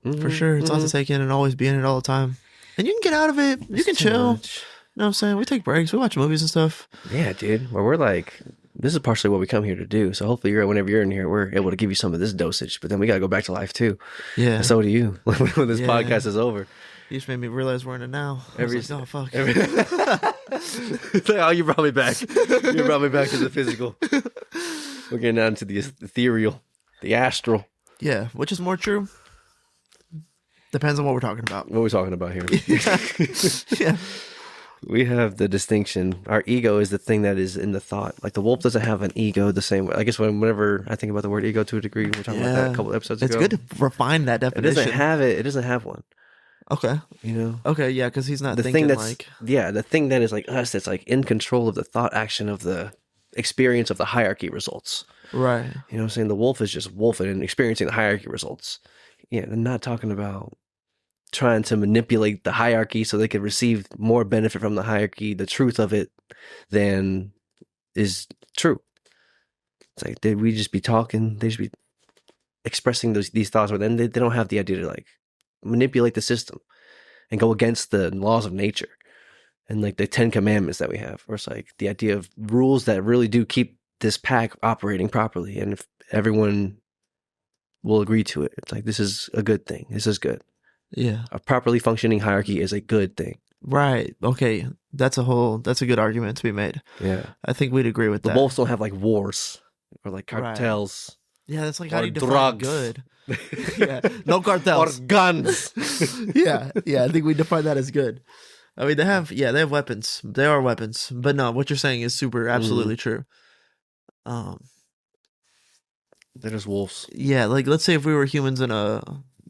for sure. It's a lot to take in and always be in it all the time. And you can get out of it. You can chill. Much. You know what I'm saying? We take breaks. We watch movies and stuff. Yeah, dude. Well, we're like, this is partially what we come here to do. So hopefully, whenever you're in here, we're able to give you some of this dosage. But then we got to go back to life too. Yeah. And so do you when this podcast is over. You just made me realize we're in it now. Oh, fuck. Oh, you brought me back. You brought me back to the physical. We're getting down to the ethereal, the astral. Yeah, which is more true? Depends on what we're talking about. What are we talking about here? Yeah. We have the distinction. Our ego is the thing that is in the thought. Like the wolf doesn't have an ego the same way. I guess whenever I think about the word ego to a degree, we were talking about that a couple episodes ago. It's good to refine that definition. It doesn't have it. It doesn't have one. Okay. You know? Okay, yeah, because he's not The thinking thing that's, like... yeah, the thing that is like us, that's like in control of the thought action of the experience of the hierarchy results. Right. You know what I'm saying? The wolf is just wolfing and experiencing the hierarchy results. Yeah, they're not talking about trying to manipulate the hierarchy so they could receive more benefit from the hierarchy, the truth of it, than is true. It's like, did we just be talking? They just be expressing these thoughts, but then they don't have the idea to like manipulate the system and go against the laws of nature and like the 10 commandments that we have, or it's like the idea of rules that really do keep this pack operating properly. And if everyone will agree to it, it's like, this is a good thing. This is good. Yeah. A properly functioning hierarchy is a good thing. Right. Okay. That's a good argument to be made. Yeah. I think we'd agree with The that. wolves don't have like wars or like cartels. Yeah, that's like how Or do you define drugs. good? Yeah. No cartels. Or guns. Yeah. I think we define that as good. I mean, they have weapons. They are weapons. But no, what you're saying is absolutely true. They're just wolves. Yeah, like let's say if we were humans in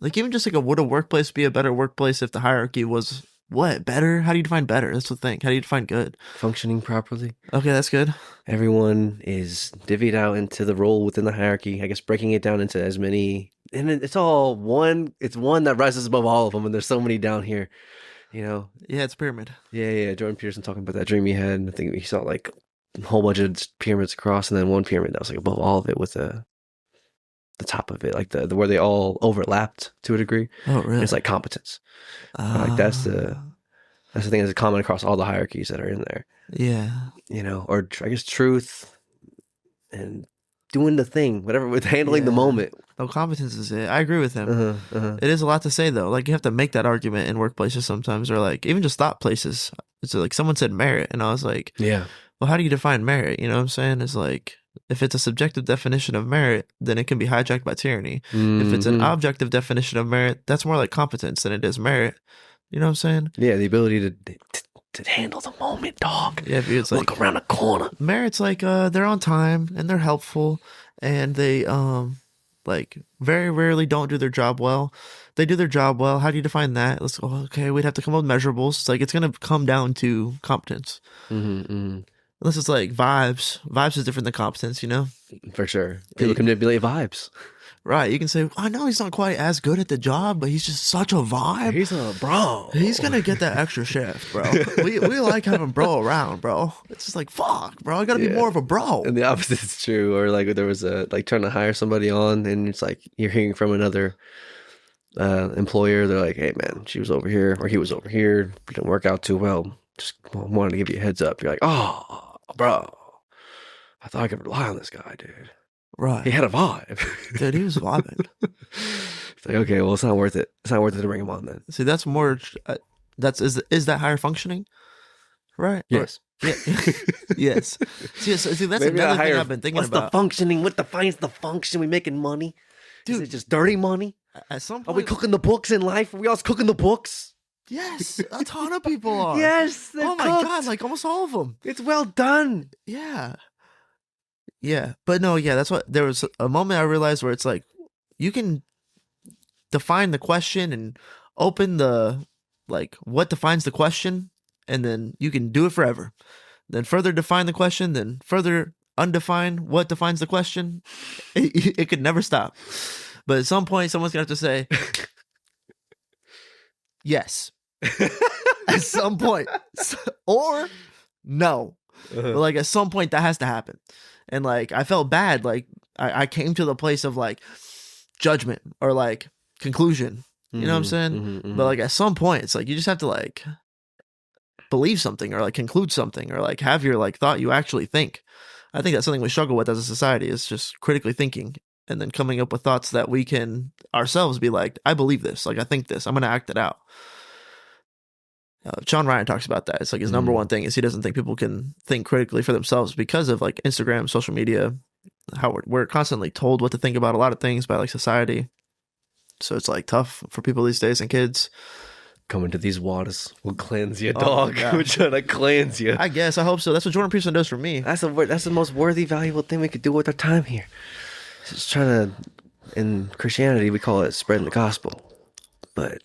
even just like would a workplace be a better workplace if the hierarchy was what? Better? How do you define better? That's the thing. How do you define good? Functioning properly. Okay, that's good. Everyone is divvied out into the role within the hierarchy. I guess breaking it down into as many, and it's all one. It's one that rises above all of them, and there's so many down here. You know. Yeah, it's a pyramid. Yeah. Jordan Peterson talking about that dream he had. I think he saw like a whole bunch of pyramids across, and then one pyramid that was like above all of it with the top of it, like the where they all overlapped to a degree. Oh, really? And it's like competence. Like that's the thing that's common across all the hierarchies that are in there. Yeah. You know, or I guess truth and doing the thing, whatever, with handling the moment. No, competence is it. I agree with him. It is a lot to say though. Like you have to make that argument in workplaces sometimes, or like even just thought places. It's like someone said merit, and I was like, yeah. Well, how do you define merit? You know what I'm saying? It's like if it's a subjective definition of merit, then it can be hijacked by tyranny. If it's an objective definition of merit, that's more like competence than it is merit. You know what I'm saying? Yeah, the ability to handle the moment, dog. Yeah, it's like look around the corner. Merit's like they're on time and they're helpful and they like very rarely don't do their job well. They do their job well. How do you define that? Let's go. Okay, we'd have to come up with measurables. It's like it's gonna come down to competence. Unless it's like vibes. Vibes is different than competence, you know? For sure. People can manipulate vibes. Right. You can say, I know he's not quite as good at the job, but he's just such a vibe. He's a bro. He's gonna get that extra shift, bro. we like having bro around, bro. It's just like, fuck, bro. I gotta be more of a bro. And the opposite is true. Or like there was a like trying to hire somebody on, and it's like you're hearing from another employer. They're like, hey man, she was over here or he was over here. It didn't work out too well. Just wanted to give you a heads up. You're like, oh, bro, I thought I could rely on this guy, dude. Right. He had a vibe. Dude, he was vibing. It's like, okay, well, it's not worth it. It's not worth it to bring him on then. See, that's more, is that higher functioning? Right? Yes. Yeah. Yes. See, that's Maybe another thing I've been thinking about. What's the functioning? What defines the function? We making money? Dude, is it just dirty money? At some Are point, we cooking the books in life? Are we all cooking the books? yes, a ton of people are. Yes. Oh my God, like almost all of them. It's well done. Yeah. Yeah. But no, yeah, that's what, there was a moment I realized where it's like, you can define the question and open the, like, what defines the question, and then you can do it forever. Then further define the question, then further undefine what defines the question. It could never stop. But at some point, someone's gonna have to say, yes. At some point. Or no. But like at some point that has to happen. And like I felt bad. Like I came to the place of like judgment or like conclusion. You know what I'm saying? But like at some point it's like you just have to like believe something or like conclude something or like have your like thought you actually think. I think that's something we struggle with as a society, is just critically thinking and then coming up with thoughts that we can ourselves be like, I believe this, like I think this, I'm gonna act it out. Sean Ryan talks about that. It's like his number one thing is he doesn't think people can think critically for themselves because of like Instagram, social media, how we're constantly told what to think about a lot of things by like society. So it's like tough for people these days and kids. Coming to these waters will cleanse you, dog. We're trying to cleanse you. I guess. I hope so. That's what Jordan Peterson does for me. That's the most worthy, valuable thing we could do with our time here. Just trying to, in Christianity, we call it spreading the gospel. But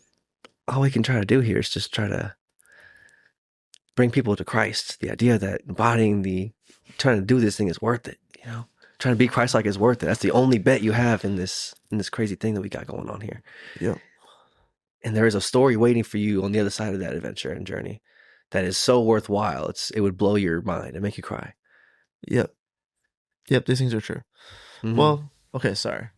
all we can try to do here is just try to bring people to Christ. The idea that trying to do this thing is worth it, you know? Trying to be Christ-like is worth it. That's the only bet you have in this crazy thing that we got going on here. Yeah. And there is a story waiting for you on the other side of that adventure and journey that is so worthwhile. It would blow your mind and make you cry. Yep. These things are true. Well, okay, sorry.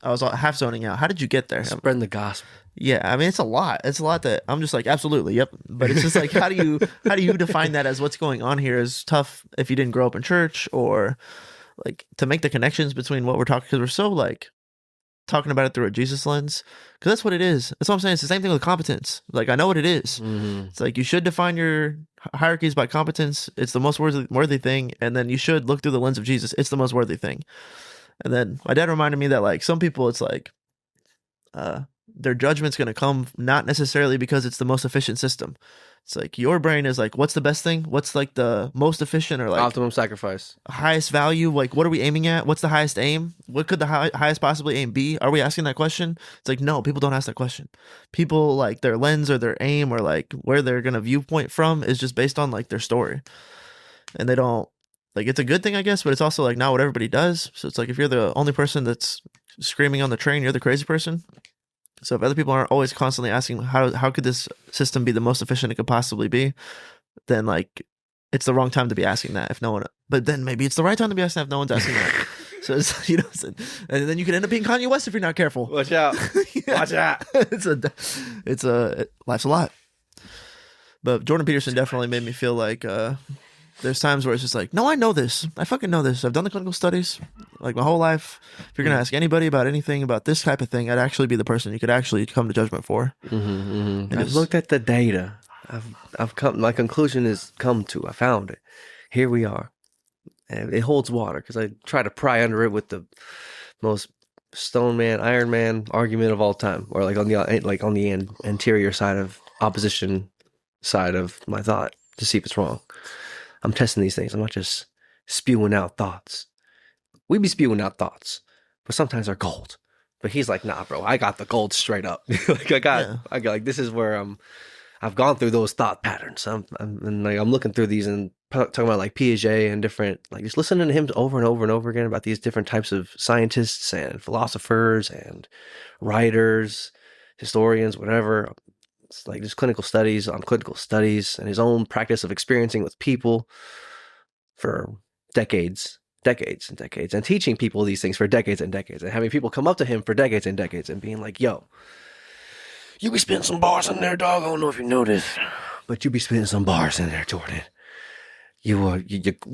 I was half zoning out. How did you get there? Spreading the gospel. Yeah, I mean it's a lot. It's a lot that I'm just like absolutely, yep. But it's just like how do you define that as what's going on here is tough if you didn't grow up in church, or like to make the connections between what we're talking, because we're so like talking about it through a Jesus lens, because that's what it is. That's what I'm saying. It's the same thing with competence. Like I know what it is. It's like you should define your hierarchies by competence. It's the most worthy thing, and then you should look through the lens of Jesus. It's the most worthy thing. And then my dad reminded me that like some people, it's like their judgment's going to come not necessarily because it's the most efficient system. It's like your brain is like, what's the best thing? What's like the most efficient or like optimum sacrifice, highest value? Like, what are we aiming at? What's the highest aim? What could the highest possibly aim be? Are we asking that question? It's like, no, people don't ask that question. People like their lens or their aim or like where they're going to viewpoint from is just based on like their story. And they don't like, it's a good thing, I guess, but it's also like not what everybody does. So it's like, if you're the only person that's screaming on the train, you're the crazy person. So if other people aren't always constantly asking how could this system be the most efficient it could possibly be, then like it's the wrong time to be asking that. If no one, but then maybe it's the right time to be asking that if no one's asking that. So it's, you know, and then you could end up being Kanye West if you're not careful. Watch out! Yeah. Watch out! Life's a lot. But Jordan Peterson definitely made me feel like there's times where it's just like, no, I know this. I fucking know this. I've done the clinical studies like my whole life. If you're going to ask anybody about anything about this type of thing, I'd actually be the person you could actually come to judgment for. I've looked at the data. I've come, my conclusion is come to, I found it. Here we are. And it holds water because I try to pry under it with the most Stone Man, Iron Man argument of all time, or like on the anterior side of opposition side of my thought to see if it's wrong. I'm testing these things. I'm not just spewing out thoughts. We be spewing out thoughts, but sometimes they're gold. But he's like, nah, bro, I got the gold straight up. Like I got like this is where I've gone through those thought patterns. And like I'm looking through these and talking about like Piaget and different, like just listening to him over and over and over again about these different types of scientists and philosophers and writers, historians, whatever. It's like just clinical studies on clinical studies and his own practice of experiencing with people for decades and decades, and teaching people these things for decades and decades, and having people come up to him for decades and decades and being like, yo, you be spitting some bars in there, dog. I don't know if you know this, but you be spitting some bars in there, Jordan. Your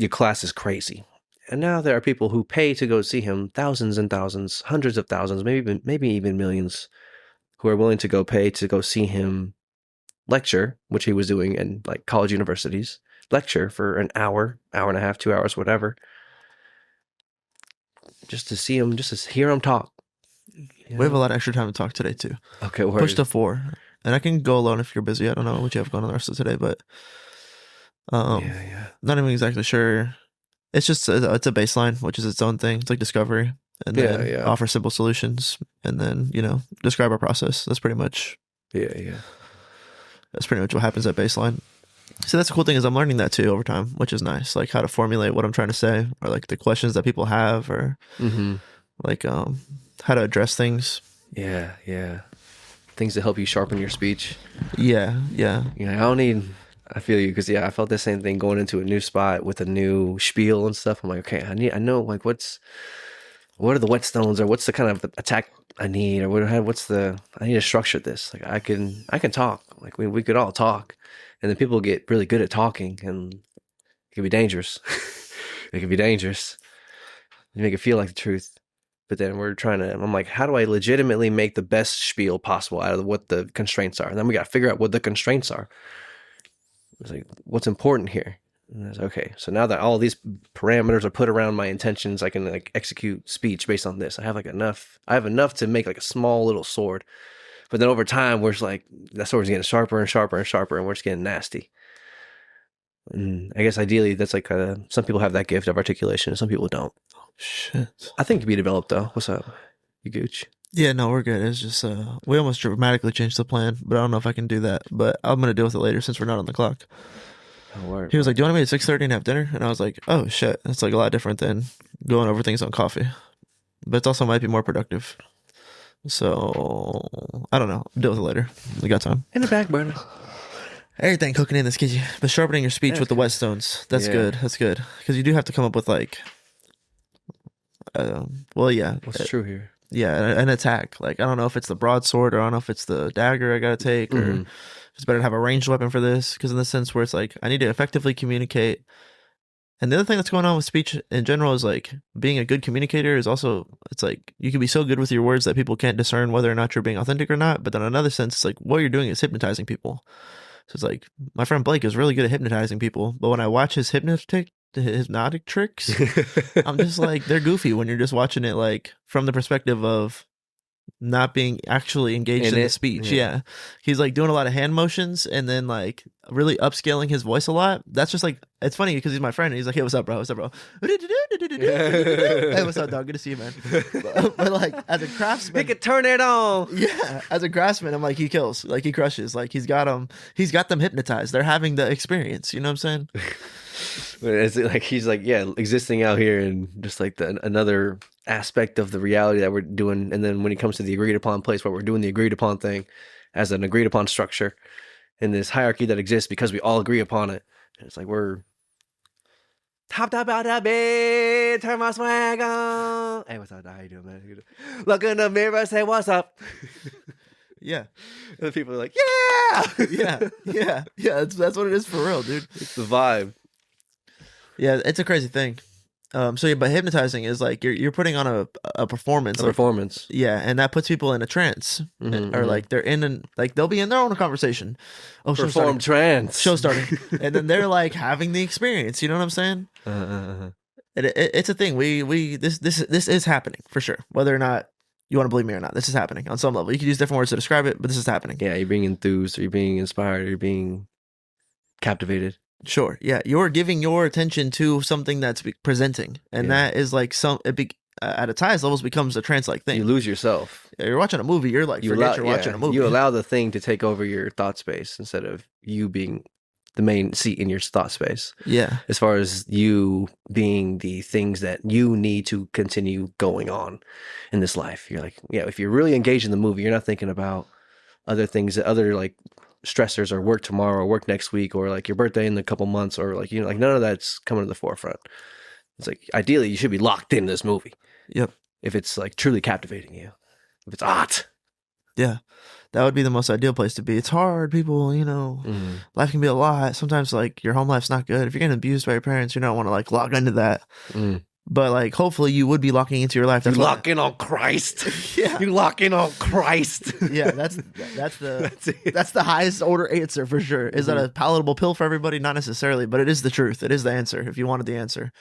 class is crazy. And now there are people who pay to go see him, thousands and thousands, hundreds of thousands, maybe even millions, who are willing to go pay to go see him lecture, which he was doing in like college universities, lecture for an hour and a half, 2 hours, whatever, just to see him, just to hear him talk. We have a lot of extra time to talk today too. Okay, push to 4, and I can go alone if you're busy. I don't know what you have going on the rest of today, but not even exactly sure. It's just it's a baseline, which is its own thing. It's like discovery, and then offer simple solutions, and then describe our process. That's pretty much That's pretty much what happens at baseline. So that's the cool thing is I'm learning that too over time, which is nice. Like how to formulate what I'm trying to say, or like the questions that people have, or like how to address things. Yeah. Things to help you sharpen your speech. Yeah. I feel you because I felt the same thing going into a new spot with a new spiel and stuff. I'm like, okay, I know like what are the whetstones, or what's the kind of attack I need, or I need to structure this. Like I can talk. Like we could all talk, and then people get really good at talking, and it can be dangerous. It can be dangerous. You make it feel like the truth. But then I'm like, how do I legitimately make the best spiel possible out of what the constraints are? And then we got to figure out what the constraints are. It's like, what's important here? And I was okay. So now that all these parameters are put around my intentions, I can like execute speech based on this. I have enough to make like a small little sword. But then over time, we're just like, that sword's getting sharper and sharper and sharper, and we're just getting nasty. And I guess ideally, that's like some people have that gift of articulation, and some people don't. Shit. I think it can be developed though. What's up? You gooch? Yeah, no, we're good. It's just we almost dramatically changed the plan, but I don't know if I can do that. But I'm gonna deal with it later since we're not on the clock. He was like, "Do you want to meet at 6:30 and have dinner?" And I was like, "Oh shit, that's like a lot different than going over things on coffee, but it also might be more productive." So I don't know. Deal with it later. We got time. In the back burner. Everything cooking in this kitchen, but sharpening your speech with the whetstones. That's good. That's good because you do have to come up with like. What's true here? Yeah, an attack. Like I don't know if it's the broadsword, or I don't know if it's the dagger I gotta take, or it's better to have a ranged weapon for this. Because in the sense where it's like I need to effectively communicate. And the other thing that's going on with speech in general is like being a good communicator is also, it's like you can be so good with your words that people can't discern whether or not you're being authentic or not. But then in another sense, it's like what you're doing is hypnotizing people. So it's like my friend Blake is really good at hypnotizing people, but when I watch his hypnotic tricks, I'm just like, they're goofy when you're just watching it like from the perspective of not being actually engaged in the speech. Yeah. He's like doing a lot of hand motions and then like really upscaling his voice a lot. That's just like, it's funny because he's my friend and he's like, "Hey, what's up, bro? What's up, bro? Hey, what's up, dog? Good to see you, man." But like as a craftsman, he could turn it on. Yeah, as a craftsman, I'm like, he kills, like he crushes, like he's got them hypnotized. They're having the experience. You know what I'm saying? But it's like he's like, existing out here and just like another aspect of the reality that we're doing. And then when it comes to the agreed upon place where we're doing the agreed upon thing as an agreed upon structure in this hierarchy that exists because we all agree upon it. And it's like we're topped up out of bed, turn my swag on. Hey, what's up? How you doing, man? Look in the mirror, say what's up. Yeah. And people are like, yeah. Yeah. That's what it is for real, dude. It's the vibe. Yeah, it's a crazy thing. But hypnotizing is like you're putting on a performance. Performance. Yeah, and that puts people in a trance, or like they're they'll be in their own conversation. Oh, perform trance. Show starting, and then they're like having the experience. You know what I'm saying? It's a thing. This is happening for sure. Whether or not you want to believe me or not, this is happening on some level. You can use different words to describe it, but this is happening. Yeah, you're being enthused, or you're being inspired, or you're being captivated. Sure. Yeah. You're giving your attention to something that's presenting. And that is like at its highest levels becomes a trance-like thing. You lose yourself. You're watching a movie. You're like, forget you're watching a movie. You allow the thing to take over your thought space instead of you being the main seat in your thought space. Yeah. As far as you being the things that you need to continue going on in this life. You're like, yeah, if you're really engaged in the movie, you're not thinking about other things, other like stressors or work tomorrow or work next week or like your birthday in a couple months or like, you know, like none of that's coming to the forefront. It's like, ideally, you should be locked in this movie. Yep. If it's like truly captivating you. If it's art. Yeah. That would be the most ideal place to be. It's hard, people, you know, life can be a lot. Sometimes like your home life's not good. If you're getting abused by your parents, you don't want to like log into that. But like hopefully you would be locking into your life. You lock in on Christ. Yeah. You lock in on Christ. Yeah, that's the highest order answer for sure. Is that a palatable pill for everybody? Not necessarily, but it is the truth. It is the answer if you wanted the answer.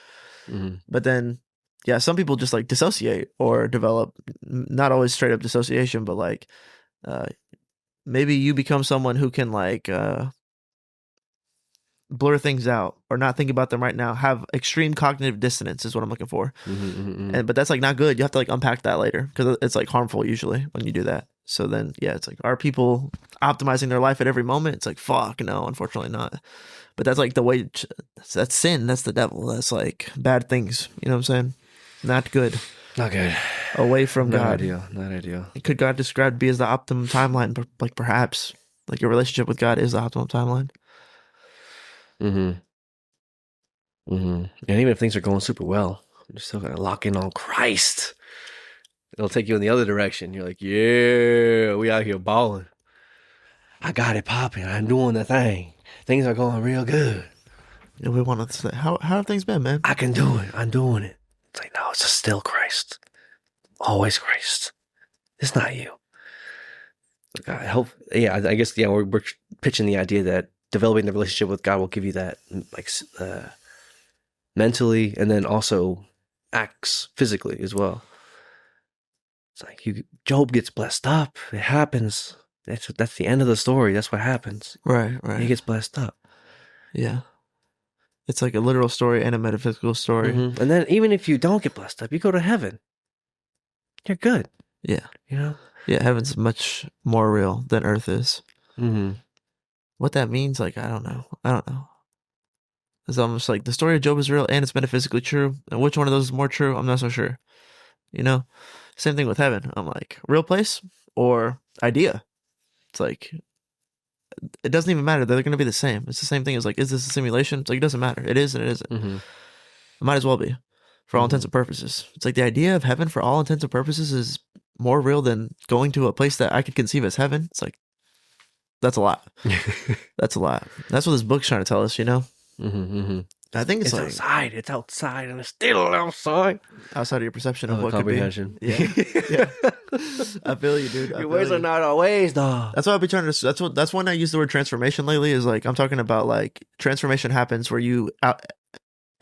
But then yeah, some people just like dissociate or develop not always straight up dissociation, but like maybe you become someone who can like blur things out or not think about them right now, have extreme cognitive dissonance is what I'm looking for. But that's like not good. You have to like unpack that later because it's like harmful usually when you do that. So then yeah, it's like, are people optimizing their life at every moment? It's like, fuck no, unfortunately not. But that's like the way, that's sin, that's the devil, that's like bad things, you know what I'm saying? Not good. Not good. Away from Not God. ideal. Not ideal. Could God described to be as the optimum timeline? Like perhaps, like your relationship with God is the optimum timeline. And even if things are going super well, you're still gonna lock in on Christ. It'll take you in the other direction. You're like, yeah, we out here balling. I got it popping. I'm doing the thing. Things are going real good. And we want to say, how have things been, man? I can do it. I'm doing it. It's like, no, it's just still Christ. Always Christ. It's not you. I hope, yeah, I guess, yeah, we're pitching the idea that developing the relationship with God will give you that, like, mentally, and then also acts physically as well. It's like Job gets blessed up. It happens. That's the end of the story. That's what happens. Right. He gets blessed up. Yeah. It's like a literal story and a metaphysical story. And then even if you don't get blessed up, you go to heaven. You're good. Yeah. You know? Yeah, heaven's much more real than earth is. What that means, like, I don't know. It's almost like the story of Job is real and it's metaphysically true. And which one of those is more true? I'm not so sure. You know? Same thing with heaven. I'm like, real place or idea? It's like, it doesn't even matter. They're going to be the same. It's the same thing as like, is this a simulation? It's like, it doesn't matter. It is and it isn't. It might as well be for all intents and purposes. It's like the idea of heaven for all intents and purposes is more real than going to a place that I could conceive as heaven. It's like, that's a lot. That's a lot. That's what this book's trying to tell us, you know? I think it's like outside. It's outside, and it's still outside. Outside of your perception of what comprehension. Could be. Yeah. I feel you, dude. Your ways are not our ways, dog. That's why I'll be trying to. That's when I use the word transformation lately. Is like I'm talking about like transformation happens where you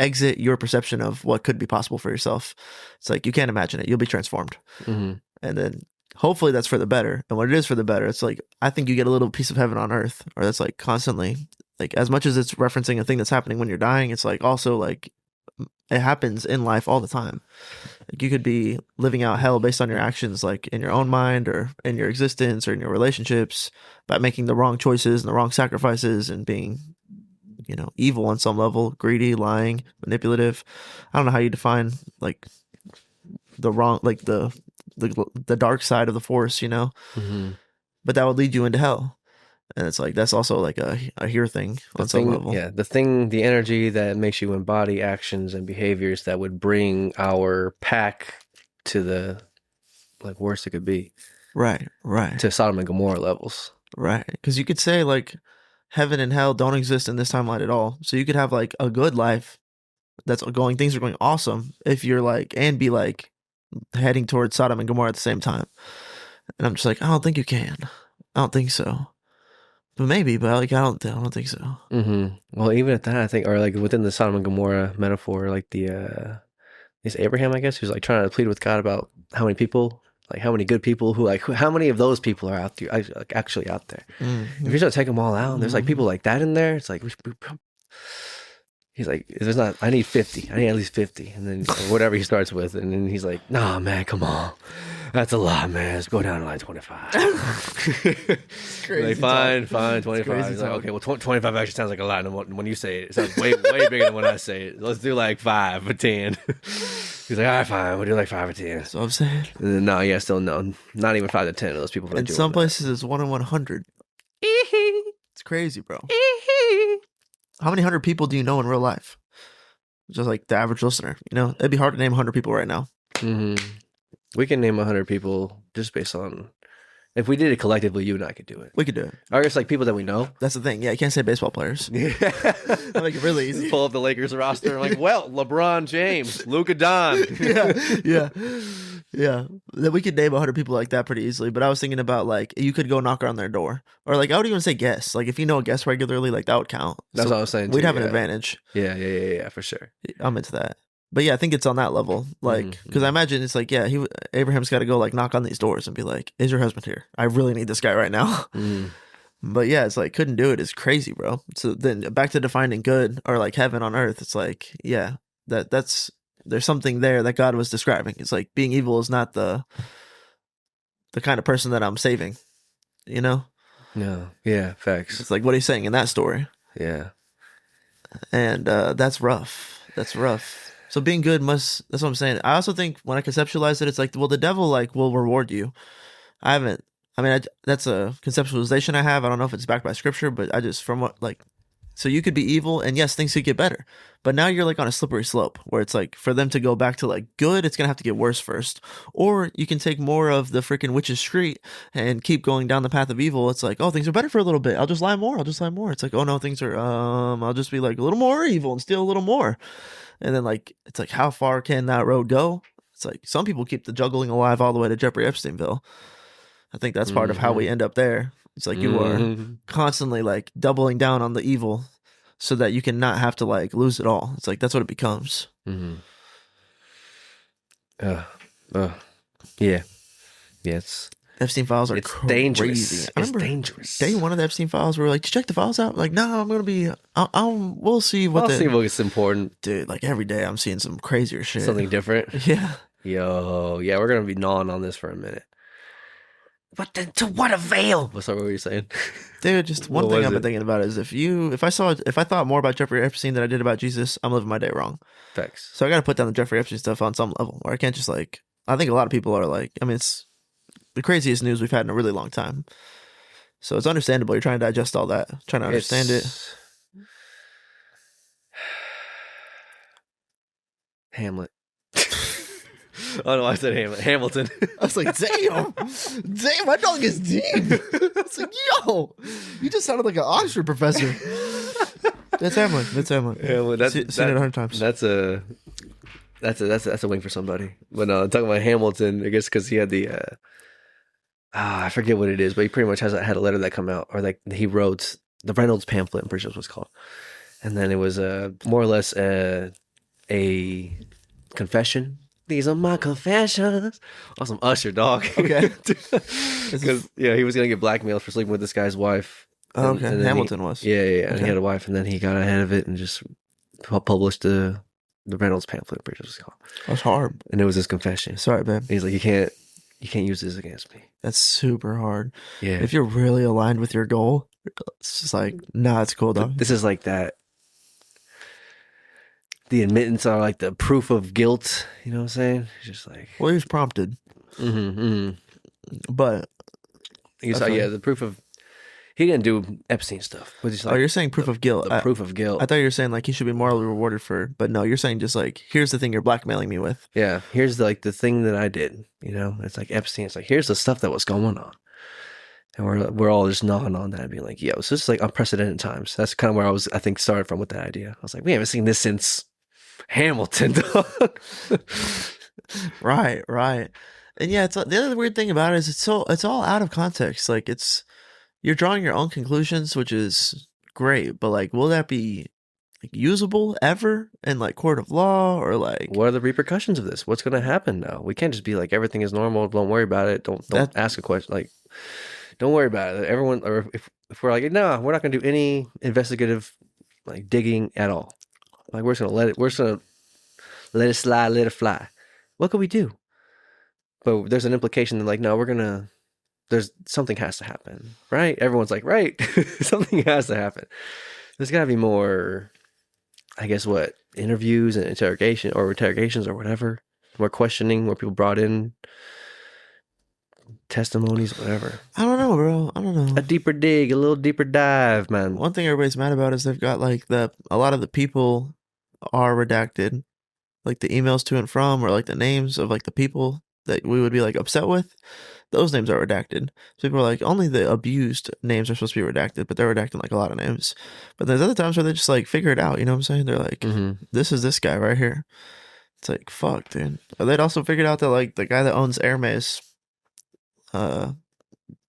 exit your perception of what could be possible for yourself. It's like you can't imagine it. You'll be transformed, and then hopefully that's for the better. And when it is for the better, it's like I think you get a little piece of heaven on earth, or that's like constantly. Like as much as it's referencing a thing that's happening when you're dying, it's like also like it happens in life all the time. Like you could be living out hell based on your actions, like in your own mind or in your existence or in your relationships, by making the wrong choices and the wrong sacrifices and being, you know, evil on some level, greedy, lying, manipulative. I don't know how you define like the wrong, like the dark side of the force, you know, but that would lead you into hell. And it's like, that's also like a here thing on some level. Yeah, the energy that makes you embody actions and behaviors that would bring our pack to the like worst it could be. Right. To Sodom and Gomorrah levels. Right. Because you could say like heaven and hell don't exist in this timeline at all. So you could have like a good life things are going awesome if you're like, and be like heading towards Sodom and Gomorrah at the same time. And I'm just like, I don't think you can. I don't think so. But maybe, but like I don't think so. Well, even at that, I think, or like within the Sodom and Gomorrah metaphor, like is Abraham, I guess, who's like trying to plead with God about how many people, like how many good people how many of those people are out there, actually out there. If you're trying to take them all out, and there's like people like that in there. It's like He's like, if it's not, I need 50. I need at least 50. And then whatever he starts with. And then he's like, nah, man, come on. That's a lot, man. Let's go down to like 25. crazy Like, fine, 25. crazy He's like, talk. okay, well, 25 actually sounds like a lot. And when you say it, it sounds way bigger than when I say it. Let's do like 5 or 10. He's like, all right, fine. We'll do like 5 or 10. That's what I'm saying. And then, no, yeah, still no. Not even 5 to 10 of those people. In some places, it's 1 in 100. It's crazy, bro. How many 100 people do you know in real life? Just like the average listener, you know, it'd be hard to name 100 people right now. Mm-hmm. We can name 100 people just based on, if we did it collectively, you and I could do it. We could do it. Or I guess like people that we know. That's the thing. Yeah, you can't say baseball players. Yeah. I make it really easy. Pull up the Lakers roster. I'm like, well, LeBron James, Luka Don. yeah. That we could name 100 people like that pretty easily. But I was thinking about like you could go knock on their door, or like I would even say guess. Like if you know a guest regularly, like that would count. That's what I was saying. We'd too, have an yeah. advantage. Yeah, for sure. I'm into that. But yeah, I think it's on that level. Like, because I imagine it's like, yeah, Abraham's got to go like knock on these doors and be like, "Is your husband here? I really need this guy right now." But yeah, it's like couldn't do it. It's crazy, bro. So then back to defining good or like heaven on earth. It's like, yeah, that's there's something there that God was describing. It's like being evil is not the kind of person that I'm saving. You know? No. Yeah. Facts. It's like what he's saying in that story. Yeah. And that's rough. That's rough. So being good that's what I'm saying. I also think when I conceptualize it, it's like, well, the devil like will reward you. That's a conceptualization I have. I don't know if it's backed by scripture, but I just, from what, like, so you could be evil and yes, things could get better. But now you're like on a slippery slope where it's like for them to go back to like good, it's going to have to get worse first. Or you can take more of the freaking witch's street and keep going down the path of evil. It's like, oh, things are better for a little bit. I'll just lie more. It's like, oh no, things are, I'll just be like a little more evil and steal a little more. And then like, it's like, how far can that road go? It's like some people keep the juggling alive all the way to Jeffrey Epsteinville. I think that's part of how we end up there. It's like you are constantly like doubling down on the evil so that you can not have to like lose it all. It's like that's what it becomes. Yeah. Yes. Epstein files are It's dangerous. I It's remember dangerous. day one of the Epstein files, we were like, "Did you check the files out?" Like, no, I'm gonna be. We'll see what. I'll see what's important. Dude, like every day, I'm seeing some crazier shit. Something different. Yeah. Yo, yeah, we're gonna be gnawing on this for a minute. But then, to what avail? What's what were you saying? Dude, just one thing I've been thinking about is if I thought more about Jeffrey Epstein than I did about Jesus, I'm living my day wrong. Facts. So I got to put down the Jeffrey Epstein stuff on some level, or I can't just like. I think a lot of people are like, I mean, it's the craziest news we've had in a really long time. So it's understandable. You're trying to digest all that, trying to understand it. Hamlet. Oh no, I said Hamlet. Hamilton. I was like, damn, my dog is deep. I was like, yo, you just sounded like an Oxford professor. That's Hamlet. Hamlet. That's seen it 100 times. That's a wing for somebody. But no, talking about Hamilton, I guess because he had the I forget what it is, but he pretty much had a letter that come out, or like he wrote the Reynolds pamphlet. I'm pretty sure that's what it's called. And then it was more or less a confession. These are my confessions. Awesome Usher, dog. Okay. Because he was gonna get blackmailed for sleeping with this guy's wife. Oh, okay. And Hamilton was. Yeah. Okay. And he had a wife, and then he got ahead of it and just published the Reynolds pamphlet. Pretty sure it's called. That's hard. And it was his confession. Sorry, babe. He's like, you can't use this against me. That's super hard. Yeah. If you're really aligned with your goal, it's just like, nah, it's cool, dog. This is like that. The admittance are like the proof of guilt. You know what I'm saying? It's just like. Well, he was prompted. But. The proof of. He didn't do Epstein stuff. But just like you're saying proof of guilt. The proof of guilt. I thought you were saying like he should be morally rewarded for. But no, you're saying just like, here's the thing you're blackmailing me with. Yeah. Here's the thing that I did. You know, it's like Epstein. It's like, here's the stuff that was going on. And we're all just gnawing on that and being like, yo, so this is like unprecedented times. That's kind of where I think, started from with that idea. I was like, we haven't seen this since Hamilton, dog. Right. And yeah, it's the other weird thing about it is it's all out of context. Like you're drawing your own conclusions, which is great, but like, will that be like usable ever in like court of law or like? What are the repercussions of this? What's going to happen now? We can't just be like, everything is normal. Don't worry about it. Don't ask a question. Like, don't worry about it. Everyone, or if we're like, no, we're not going to do any investigative like digging at all. Like we're just gonna let it slide, let it fly. What could we do? But there's an implication that like, no, there's something has to happen, right? Everyone's like, right, something has to happen. There's got to be more, I guess, what interviews and interrogations or whatever, more questioning, more people brought in, testimonies, whatever. I don't know, bro. I don't know. A deeper dig, a little deeper dive, man. One thing everybody's mad about is they've got like a lot of the people are redacted, like the emails to and from, or like the names of like the people that we would be like upset with. Those names are redacted. So people are like, only the abused names are supposed to be redacted, but they're redacting like a lot of names. But there's other times where they just like figure it out. You know what I'm saying? They're like, this is this guy right here. It's like, fuck, dude. Or they'd also figured out that like the guy that owns Hermes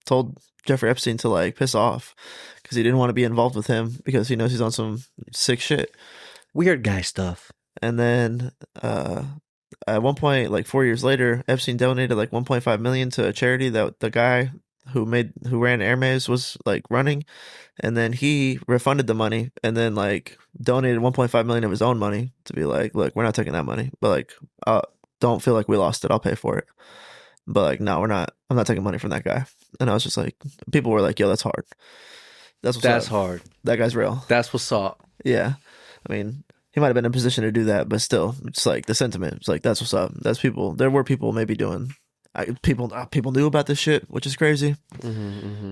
told Jeffrey Epstein to like piss off because he didn't want to be involved with him because he knows he's on some sick shit. Weird guy stuff. And then at one point, like 4 years later, Epstein donated like 1.5 million to a charity that the guy who ran Hermes was like running, and then he refunded the money and then like donated 1.5 million of his own money to be like, look, we're not taking that money, but like don't feel like we lost it, I'll pay for it. But like, no, we're not. I'm not taking money from that guy. And I was just like, people were like, yo, that's hard. That's hard. That guy's real. That's what's up. Yeah. I mean, he might have been in a position to do that, but still, it's like the sentiment. It's like, that's what's up. That's people. There were people maybe doing. People knew about this shit, which is crazy.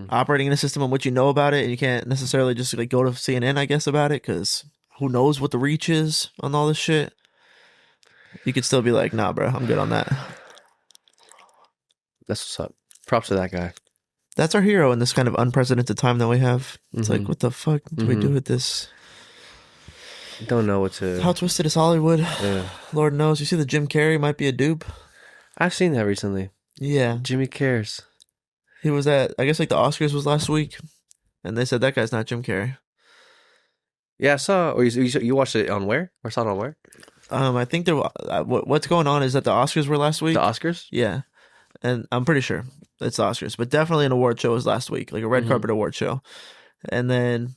Operating in a system in which you know about it, and you can't necessarily just like go to CNN, I guess, about it, because who knows what the reach is on all this shit. You could still be like, nah, bro, I'm good on that. That's what's up. Props to that guy. That's our hero in this kind of unprecedented time that we have. It's like, what the fuck do we do with this? Don't know what to. How twisted is Hollywood? Lord knows. You see, the Jim Carrey might be a dupe. I've seen that recently. Yeah, Jimmy cares. he was at, I guess, like the Oscars was last week, and they said that guy's not Jim Carrey. Yeah, I saw. Or you watched it on where? Or saw it on where? I think there. What's going on is that the Oscars were last week. The Oscars? Yeah, and I'm pretty sure it's the Oscars, but definitely an award show was last week, like a red carpet award show. And then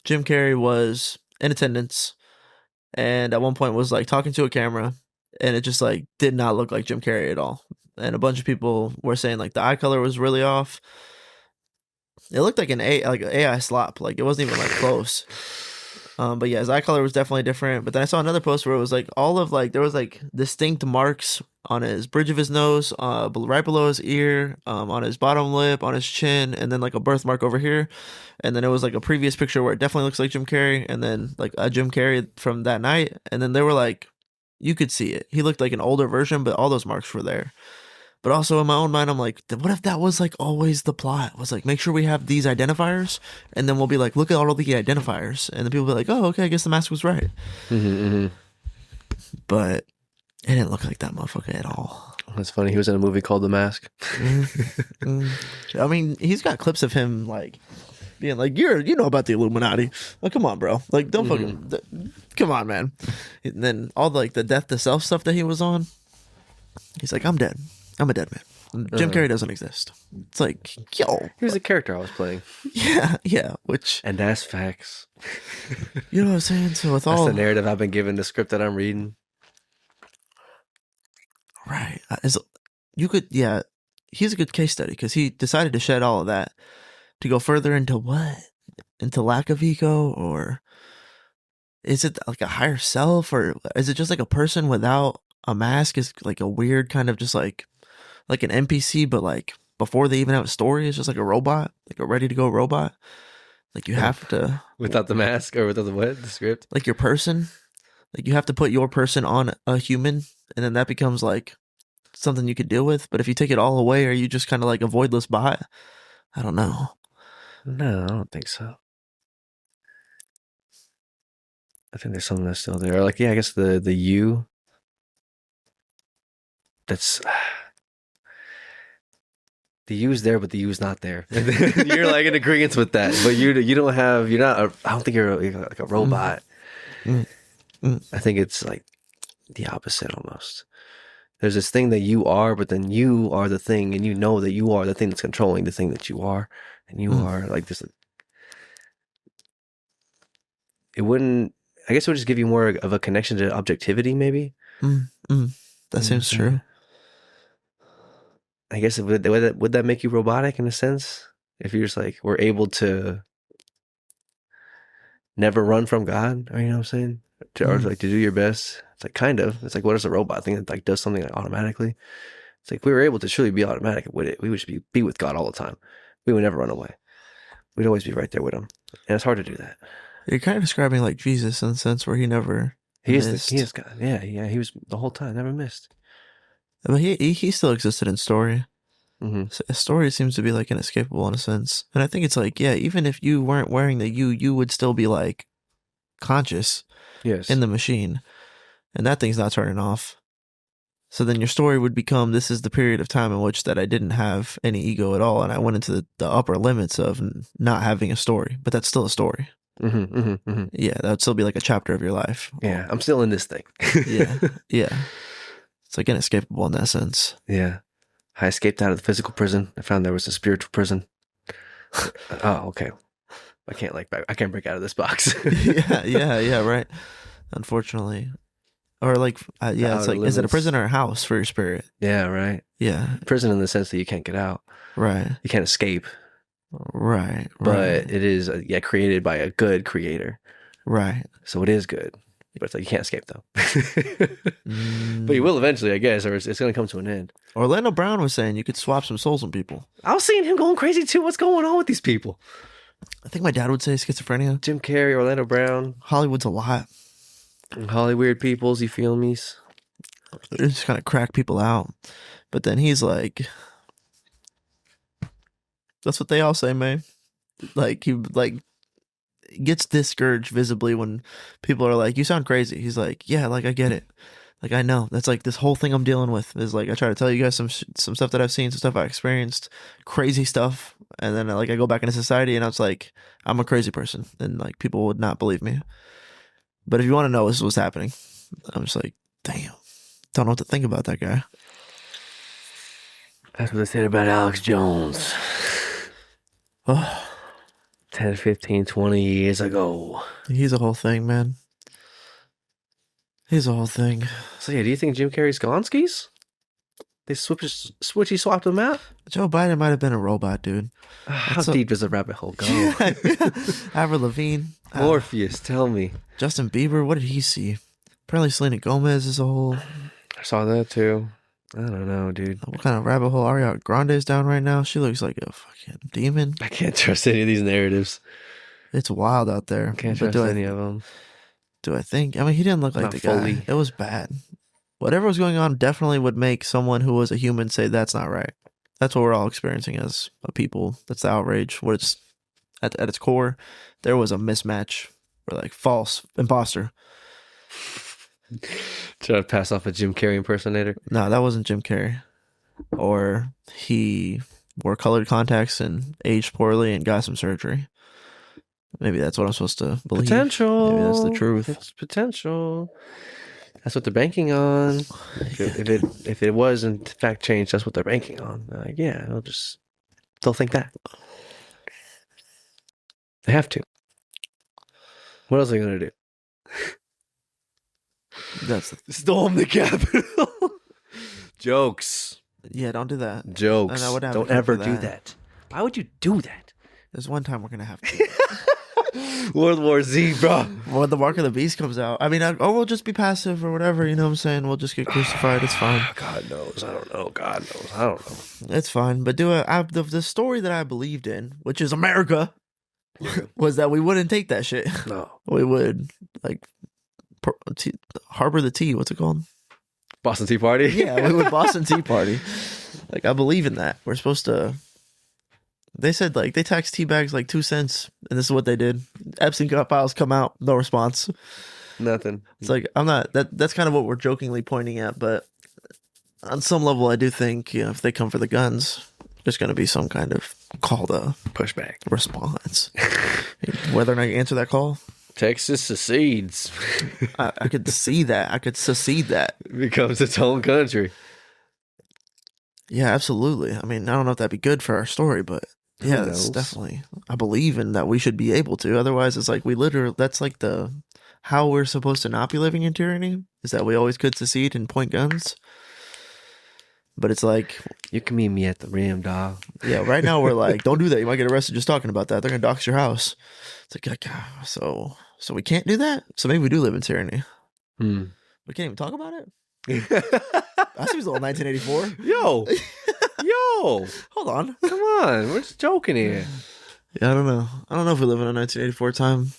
Jim Carrey was in attendance, and at one point was like talking to a camera, and it just like did not look like Jim Carrey at all. And a bunch of people were saying like the eye color was really off. It looked like an AI slop, like it wasn't even like close. But yeah, his eye color was definitely different. But then I saw another post where it was like all of like there was like distinct marks on his bridge of his nose, right below his ear, on his bottom lip, on his chin, and then like a birthmark over here. And then it was like a previous picture where it definitely looks like Jim Carrey, and then like a Jim Carrey from that night. And then they were like, you could see it. He looked like an older version, but all those marks were there. But also in my own mind, I'm like, what if that was like always the plot? It was like, make sure we have these identifiers, and then we'll be like, look at all of the identifiers, and then people will be like, oh, okay, I guess the mask was right. But it didn't look like that motherfucker at all. That's funny. He was in a movie called The Mask. I mean, he's got clips of him like being like, you know about the Illuminati. Like, come on, bro. Like, don't fucking, come on, man. And then all the, like the death to self stuff that he was on, he's like, I'm dead. I'm a dead man. Jim Carrey doesn't exist. It's like, yo. He was a character I was playing. Yeah. Which. And that's facts. You know what I'm saying? So with that's all. the narrative I've been given, the script that I'm reading. Right. He's a good case study because he decided to shed all of that to go further into what? Into lack of ego, or is it like a higher self, or is it just like a person without a mask? Is like a weird kind of just like an NPC, but like before they even have a story, it's just like a robot, like a ready to go robot. Like you have to without the mask or without the script. Like your person, like you have to put your person on a human, and then that becomes like something you could deal with. But if you take it all away, are you just kind of like a voidless bot? I don't know. No, I don't think so. I think there's something that's still there. Like, yeah, I guess the you. That's the you's there, but the you's not there. You're like in agreement with that, but you don't have. You're not. I don't think you're like a robot. I think it's like the opposite almost. There's this thing that you are, but then you are the thing, and you know that you are the thing that's controlling the thing that you are, and you are like this. It wouldn't. I guess it would just give you more of a connection to objectivity, maybe. That seems true. I guess would that make you robotic in a sense? If you're just like, we're able to never run from God, or you know what I'm saying? Or like to do your best. It's like kind of. It's like, what is a robot thing that like does something like automatically? It's like, if we were able to truly be automatic with it, we would just be with God all the time. We would never run away. We'd always be right there with him. And it's hard to do that. You're kind of describing like Jesus in the sense where he never missed. He is God. Yeah, he was the whole time, never missed. But he still existed in story. So a story seems to be like inescapable in a sense. And I think it's like, yeah, even if you weren't wearing the you would still be like conscious in the machine. And that thing's not turning off. So then your story would become, this is the period of time in which that I didn't have any ego at all. And I went into the upper limits of not having a story, but that's still a story. Yeah, that would still be like a chapter of your life. Yeah, I'm still in this thing. Yeah. It's like inescapable in that sense. Yeah. I escaped out of the physical prison. I found there was a spiritual prison. Oh, okay. I can't break out of this box. yeah, right. Unfortunately. Or like, it's like, is it a prison or a house for your spirit? Yeah, right. Yeah. Prison in the sense that you can't get out. Right. You can't escape. Right. But it is, created by a good creator. Right. So it is good. But it's like, you can't escape though. But you will eventually, I guess, or it's going to come to an end. Orlando Brown was saying you could swap some souls on people. I was seeing him going crazy too. What's going on with these people? I think my dad would say schizophrenia. Jim Carrey, Orlando Brown. Hollywood's a lot. Holly weird peoples, you feel me? They just kind of crack people out. But then he's like, that's what they all say, man. Like, he gets discouraged visibly when people are like, you sound crazy. He's like, yeah, like I get it. Like I know. That's like this whole thing I'm dealing with is like I try to tell you guys some stuff that I've seen, some stuff I experienced, crazy stuff, and then like I go back into society and I was like, I'm a crazy person, and like people would not believe me. But if you want to know this is what's happening, I'm just like, damn, don't know what to think about that guy. That's what they said about Alex Jones. 10, 15, 20 years ago. He's a whole thing, man. He's a whole thing. So yeah, do you think Jim Carrey's gone skis? They switchy swapped him out? Joe Biden might have been a robot, dude. How deep does the rabbit hole go? Avril Lavigne. Morpheus, tell me. Justin Bieber, what did he see? Apparently Selena Gomez is a whole... I saw that too. I don't know, dude. What kind of rabbit hole Ariana Grande's down right now? She looks like a fucking demon. I can't trust any of these narratives. It's wild out there. Can't trust any of them. Do I think? I mean, he didn't look like Not the fully. guy. It was bad. Whatever was going on definitely would make someone who was a human say that's not right. That's what we're all experiencing as a people. That's the outrage. What it's at its core, there was a mismatch or like false imposter. Try to pass off a Jim Carrey impersonator. No, that wasn't Jim Carrey. Or he wore colored contacts and aged poorly and got some surgery. Maybe that's what I'm supposed to believe. Potential. Maybe that's the truth. It's potential. That's what they're banking on. If it was in fact changed, that's what they're banking on. Like, yeah, they'll think that. They have to. What else are they gonna do? Storm the Capitol. Jokes. Yeah, don't do that. Jokes. Don't ever do that. Why would you do that? There's one time we're gonna have to. World War Z, bro. When the Mark of the Beast comes out, I mean, or we'll just be passive or whatever. You know what I'm saying? We'll just get crucified. It's fine. God knows. I don't know. God knows. I don't know. It's fine. But the story that I believed in, which is America, was that we wouldn't take that shit. No. We would like harbor the tea. What's it called? Boston Tea Party. Yeah, we would Boston Tea Party. Like I believe in that. We're supposed to. They said like they taxed tea bags like 2 cents, and this is what they did. Epstein files come out, no response. Nothing. It's like I'm not. That's kind of what we're jokingly pointing at, but on some level, I do think if they come for the guns, there's going to be some kind of call to pushback response. Whether or not you answer that call, Texas secedes. I could see that. I could secede that. It becomes its own country. Yeah, absolutely. I mean, I don't know if that'd be good for our story, but yeah, that's definitely. I believe in that we should be able to. Otherwise, it's like that's like how we're supposed to not be living in tyranny is that we always could secede and point guns. But it's like, You can meet me at the rim, dog. yeah, right now we're like, don't do that. You might get arrested just talking about that. They're gonna dox your house. It's like so we can't do that. So maybe we do live in tyranny. We can't even talk about it. That seems a little 1984. Yo, Hold on. come on, we're just joking here. Yeah, I don't know. I don't know if we live in a 1984 time.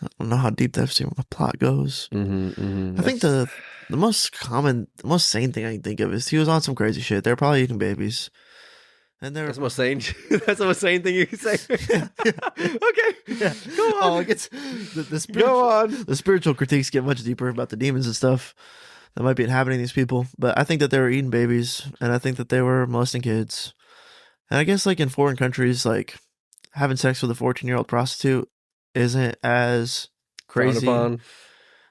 I don't know how deep that plot goes. I think the most common, the most sane thing I can think of is he was on some crazy shit. They're probably eating babies. And they're That's the most sane. That's the most sane thing you can say. Okay, yeah. go on. Oh, it gets the spiritual, Go on. the spiritual critiques get much deeper about the demons and stuff that might be inhabiting these people. But I think that they were eating babies, and I think that they were molesting kids. And I guess like in foreign countries, like having sex with a 14-year-old prostitute isn't as crazy. Frowned upon.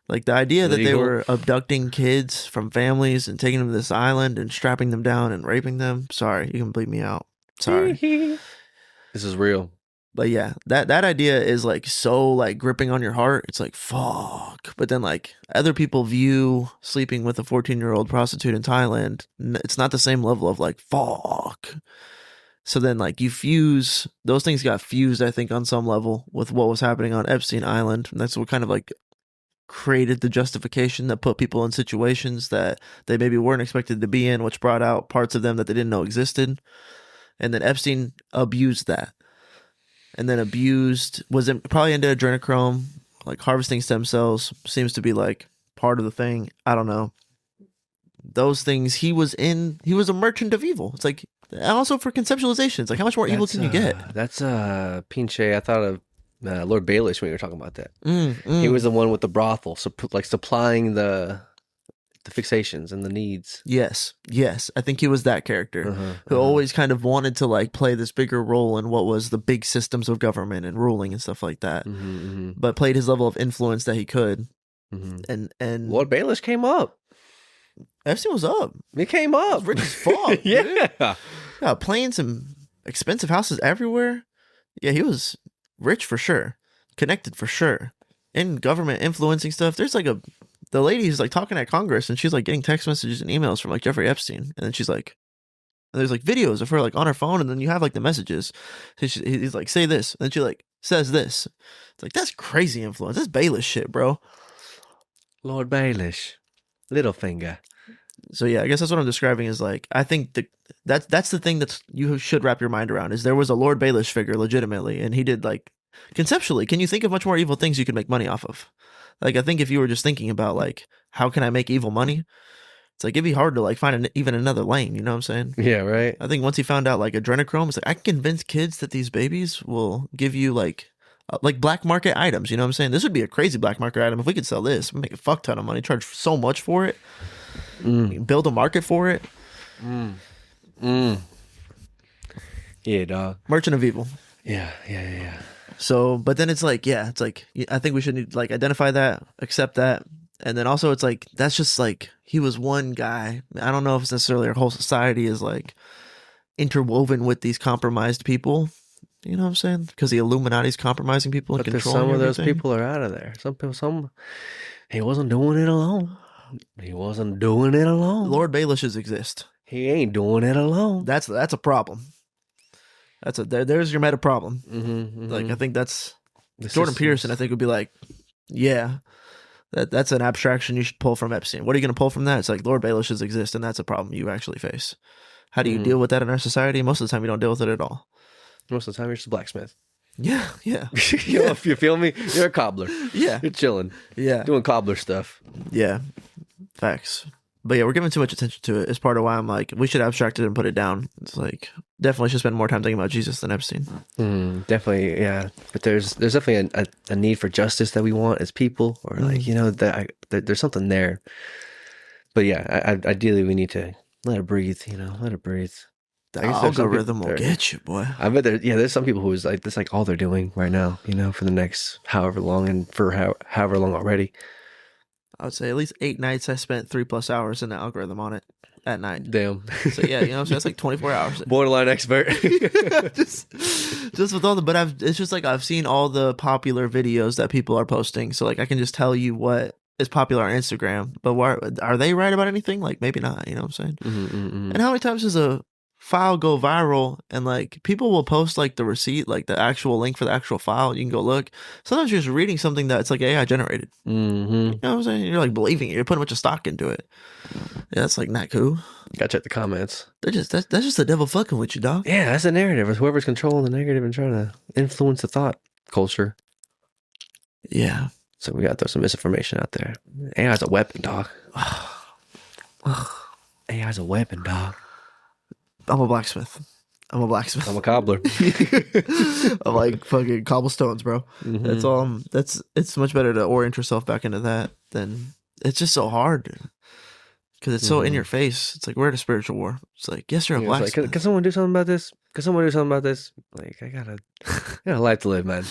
Like the idea that they Illegal. were abducting kids from families and taking them to this island and strapping them down and raping them. Sorry, you can bleep me out. Sorry. This is real. But yeah, that idea is like so like gripping on your heart. It's like fuck. But then like other people view sleeping with a 14-year-old prostitute in Thailand, it's not the same level of like fuck. So then like you fuse those things got fused, I think, on some level with what was happening on Epstein Island. And that's what kind of like created the justification that put people in situations that they maybe weren't expected to be in, which brought out parts of them that they didn't know existed. And then Epstein abused that. And then probably into adrenochrome, like harvesting stem cells seems to be like part of the thing. I don't know. Those things he was a merchant of evil. It's like, also for conceptualization, it's like, how much more evil can you get? That's Pinche. I thought of Lord Baelish when you were talking about that. He was the one with the brothel, so like supplying the fixations and the needs. Yes. I think he was that character who always kind of wanted to like play this bigger role in what was the big systems of government and ruling and stuff like that, but played his level of influence that he could. And Lord Baelish came up. Epstein was up. He came up. Rich as fuck. Yeah. Yeah, planes and expensive houses everywhere. Yeah, he was rich for sure, connected for sure, in government influencing stuff. There's like the lady who's like talking at Congress, and she's like getting text messages and emails from like Jeffrey Epstein, and then she's like, and there's like videos of her like on her phone, and then you have like the messages. So he's like, say this, and then she like says this. It's like, that's crazy influence. That's Baelish shit, bro. Lord Baelish, Littlefinger. So yeah, I guess that's what I'm describing is like, I think that's the thing that you should wrap your mind around is there was a Lord Baelish figure legitimately, and he did like conceptually. Can you think of much more evil things you could make money off of? Like, I think if you were just thinking about like, how can I make evil money? It's like, it'd be hard to like find even another lane. You know what I'm saying? Yeah, right. I think once he found out like adrenochrome, it's like, I can convince kids that these babies will give you like black market items. You know what I'm saying? This would be a crazy black market item. If we could sell this, we'd make a fuck ton of money, charge so much for it. Build a market for it. Yeah, dog. Merchant of evil. Yeah. So, but then it's like, yeah, it's like, I think we should like identify that, accept that. And then also it's like, that's just like, he was one guy. I don't know if it's necessarily our whole society is like interwoven with these compromised people. You know what I'm saying? Because the Illuminati's compromising people and But there's controlling some of everything. those people are out of there. He wasn't doing it alone. Lord Baelishes exist. He ain't doing it alone. That's a problem. There's your meta problem. Like, I think that's Jordan Peterson. I think would be like, yeah, that's an abstraction you should pull from Epstein. What are you going to pull from that? It's like Lord Baelishes exist, and that's a problem you actually face. How do you deal with that in our society? Most of the time, you don't deal with it at all. Most of the time, you're just a blacksmith. Yeah. If you feel me, you're a cobbler. Yeah. You're chilling. Yeah. Doing cobbler stuff. Yeah. Facts. But yeah, we're giving too much attention to it. It's part of why I'm like, we should abstract it and put it down. It's like, definitely should spend more time thinking about Jesus than Epstein. Definitely, yeah. But there's definitely a need for justice that we want as people, or like, you know, there's something there. But yeah, ideally we need to let it breathe, you know, let it breathe. The algorithm will get you, boy. I bet there's some people who's like, that's like all they're doing right now, you know, for the next however long and for however long already. I would say at least 8 nights I spent 3+ hours in the algorithm on it. at night. Damn. So yeah, you know what I'm saying? It's like 24 hours. Borderline expert. just with all the, but it's just like I've seen all the popular videos that people are posting. So like I can just tell you what is popular on Instagram. But are they right about anything? Like maybe not, you know what I'm saying? And how many times does a file go viral and like people will post like the receipt, like the actual link for the actual file, you can go look. Sometimes you're just reading something that's like AI generated. You know what I'm saying? You're like believing it, you're putting a bunch of stock into it. Yeah, that's like not cool. Gotta check the comments. That's just the devil fucking with you, dog. Yeah, that's the narrative. It's whoever's controlling the narrative and trying to influence the thought culture. Yeah. So we gotta throw some misinformation out there. AI's a weapon, dog. AI's a weapon, dog. I'm a blacksmith. I'm a cobbler. I'm like fucking cobblestones, bro. That's all. It's much better to orient yourself back into that than it's just so hard because it's so in your face. It's like we're at a spiritual war. It's like yes, you're a blacksmith. Like, can someone do something about this? Can someone do something about this? Like I got a life to live, man.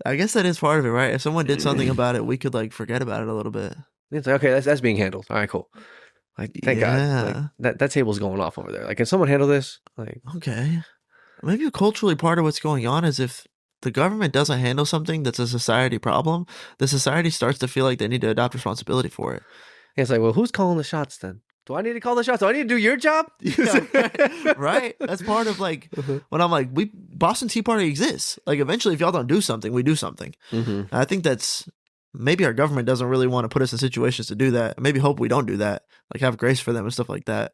I guess that is part of it, right? If someone did something about it, we could like forget about it a little bit. It's like okay, that's being handled. All right, cool. Like thank God, like, that table's going off over there. Like, can someone handle this? Like, okay, maybe culturally part of what's going on is if the government doesn't handle something that's a society problem, the society starts to feel like they need to adopt responsibility for it. It's like, well, who's calling the shots then? Do I need to call the shots? Do I need to do your job? Yeah, right. That's part of like when I'm like, Boston Tea Party exists. Like eventually, if y'all don't do something, we do something. I think that's. Maybe our government doesn't really want to put us in situations to do that. Maybe hope we don't do that. Like have grace for them and stuff like that.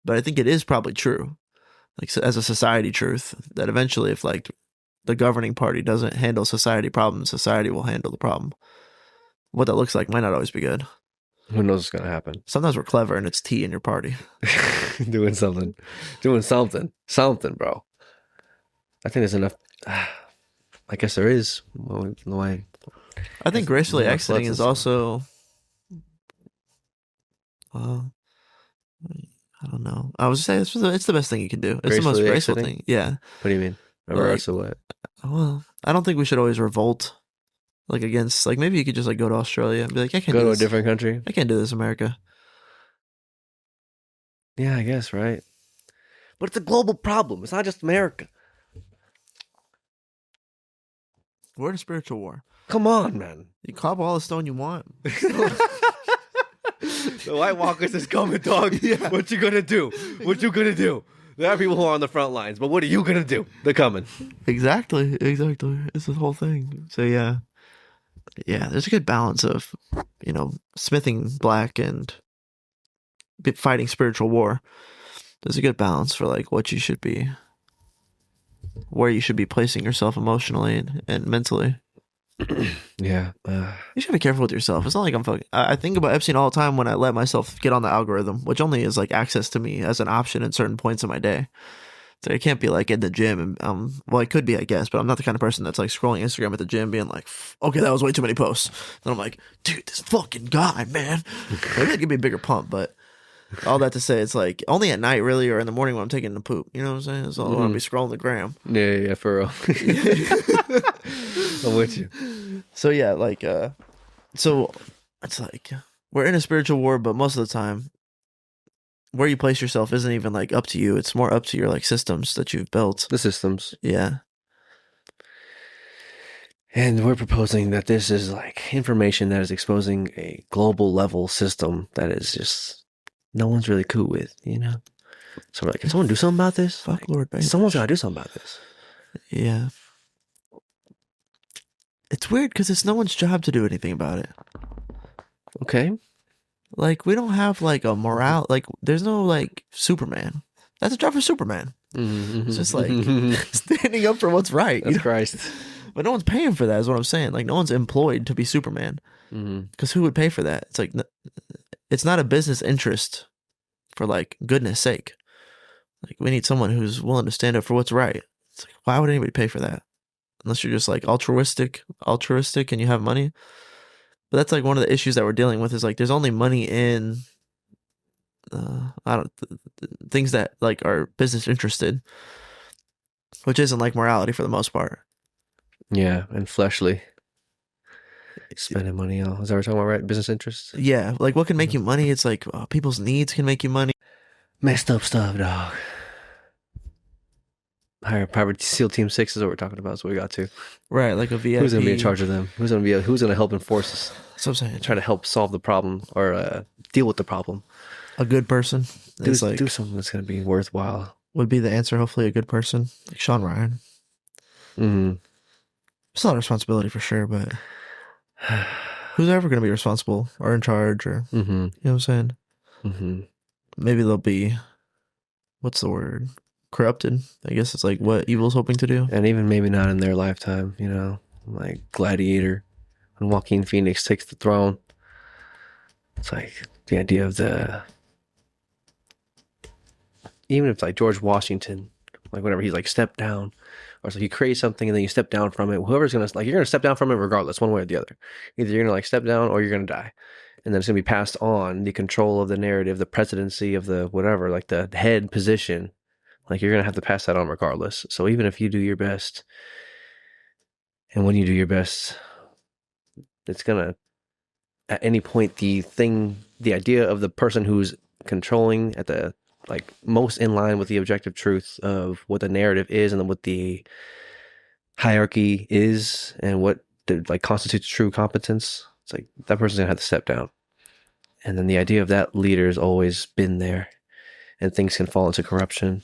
But I think it is probably true, like as a society truth, that eventually if like the governing party doesn't handle society problems, society will handle the problem. What that looks like might not always be good. Who knows what's going to happen? Sometimes we're clever and it's tea in your party. Doing something, bro. I think there's enough. I guess there is. I think gracefully exiting is also, well, I don't know. I was saying it's the best thing you can do. It's the most graceful thing. Yeah. What do you mean? So what? Well, I don't think we should always revolt, like against, like maybe you could just like go to Australia and be like, I can't go to a different country. I can't do this, America. Yeah, I guess right. But it's a global problem. It's not just America. We're in a spiritual war. Come on, man. You cobble all the stone you want. The White Walkers is coming, dog. Yeah. What you gonna do? What you gonna do? There are people who are on the front lines, but what are you gonna do? They're coming. Exactly. It's the whole thing. So yeah, there's a good balance of, smithing black and fighting spiritual war. There's a good balance for like what you should be, where you should be placing yourself emotionally and mentally. Yeah. You should be careful with yourself. It's not like I'm fucking. I think about Epstein all the time when I let myself get on the algorithm, which only is like access to me as an option at certain points in my day. So I can't be like in the gym and well, I could be, I guess, but I'm not the kind of person that's like scrolling Instagram at the gym being like, okay, that was way too many posts. Then I'm like, dude, this fucking guy, man. Maybe it'd give me a bigger pump, but all that to say, it's like only at night really or in the morning when I'm taking the poop. You know what I'm saying? So I don't want to be scrolling the gram. Yeah, for real. I'm with you. So yeah, like so it's like we're in a spiritual war, but most of the time where you place yourself isn't even like up to you. It's more up to your like systems that you've built. The systems. Yeah. And we're proposing that this is like information that is exposing a global level system that is just no one's really cool with, So we're like, can someone do something about this? Fuck like, Lord, baby. Someone's gotta do something about this. Yeah. It's weird because it's no one's job to do anything about it. Okay. Like, we don't have, like, a morale. Like, there's no, like, Superman. That's a job for Superman. It's just, like, standing up for what's right. That's Christ. But no one's paying for that is what I'm saying. Like, no one's employed to be Superman. Because who would pay for that? It's like, it's not a business interest for, like, goodness sake. Like, we need someone who's willing to stand up for what's right. It's like, why would anybody pay for that? Unless you're just like altruistic and you have money. But that's like one of the issues that we're dealing with is like there's only money in things that like are business interested, which isn't like morality for the most part. Yeah, and fleshly. Spending money on. Is that what we're talking about, right? Business interests? Yeah, like what can make you money? It's like people's needs can make you money. Messed up stuff, dog. Higher Private SEAL Team 6 is what we're talking about. So we got to. Right, like a VIP. Who's gonna be in charge of them? Who's gonna help enforce this? That's what I'm saying. Try to help solve the problem or deal with the problem. A good person. Do It's like something that's gonna be worthwhile. would be the answer. Hopefully, a good person like Sean Ryan. Mm-hmm. It's a lot of responsibility for sure, but who's ever going to be responsible or in charge or you know what I'm saying? Mm-hmm. Maybe they'll be what's the word? Corrupted. I guess it's like what evil's hoping to do. And even maybe not in their lifetime, you know, like Gladiator, when Joaquin Phoenix takes the throne. It's like the idea of even if like George Washington, like whenever he's like stepped down, or so he creates something and then you step down from it. Whoever's gonna like, you're gonna step down from it regardless, one way or the other. Either you're gonna like step down or you're gonna die, and then it's gonna be passed on the control of the narrative, the presidency of the whatever, like the head position. Like you're gonna have to pass that on regardless. So even if you do your best, and when you do your best, it's gonna at any point the idea of the person who's controlling at the like most in line with the objective truth of what the narrative is and then what the hierarchy is and what like constitutes true competence. It's like that person's gonna have to step down, and then the idea of that leader has always been there, and things can fall into corruption.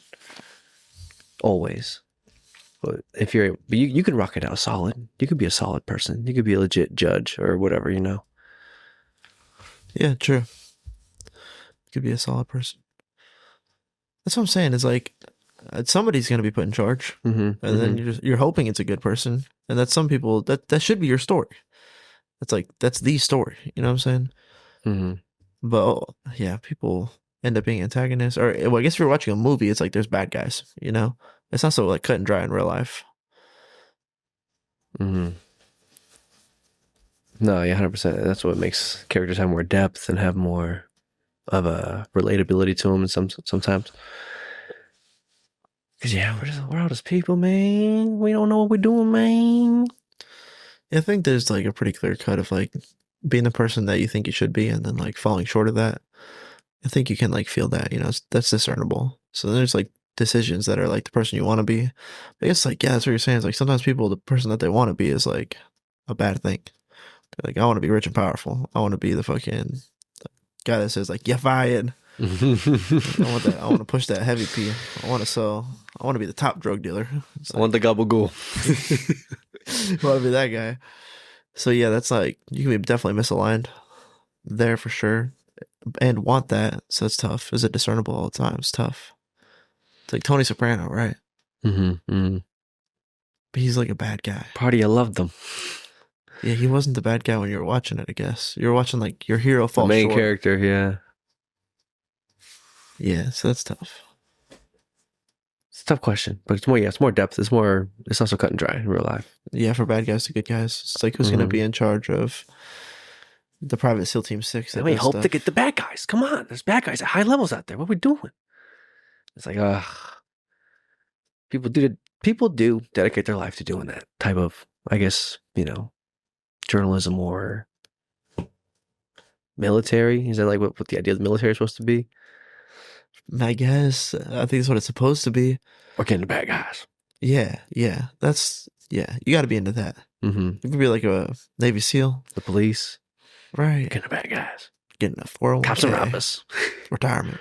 Always. But if you can rock it out solid. You could be a solid person. You could be a legit judge or whatever, you know. Yeah, true. Could be a solid person. That's what I'm saying. Is like somebody's going to be put in charge, and then you're hoping it's a good person, and that's some people that should be your story. That's the story. You know what I'm saying? But yeah, people end up being antagonists. Or well, I guess if you're watching a movie, it's like there's bad guys. You know, it's not so like cut and dry in real life. No, yeah, 100%. That's what makes characters have more depth and have more of a relatability to them. And sometimes, because yeah, we're all just people, man. We don't know what we're doing, man. Yeah, I think there's like a pretty clear cut of like being the person that you think you should be, and then like falling short of that. I think you can like feel that, you know, that's discernible. So then there's like decisions that are like the person you want to be. I guess like, yeah, that's what you're saying. It's like sometimes people, the person that they want to be is like a bad thing. They're like, I want to be rich and powerful. I want to be the fucking guy that says like, yeah, fired. I want that. I want to push that heavy P. I want to be the top drug dealer. I want the gabagool. I want to be that guy. So yeah, that's like, you can be definitely misaligned there for sure. And want that, so it's tough. Is it discernible all the time? It's tough. It's like Tony Soprano, right? But he's like a bad guy. Party, I loved them. Yeah, he wasn't the bad guy when you were watching it, I guess. You were watching like your hero fall The main short. character, yeah. Yeah, so that's tough. It's a tough question, but it's more depth. It's not so cut and dry in real life. Yeah, for bad guys to good guys. It's like who's going to be in charge of the Private SEAL Team 6? And we hope to get the bad guys. Come on, there's bad guys at high levels out there. What are we doing? It's like, people do dedicate their life to doing that type of, I guess, you know, journalism or military. Is that like what the idea of the military is supposed to be? I guess. I think that's what it's supposed to be. Or getting the bad guys. Yeah. That's, yeah, you got to be into that. You could be like a Navy SEAL. The police. Right. Getting the bad guys. Getting a 401k. Cops and robbers. Retirement.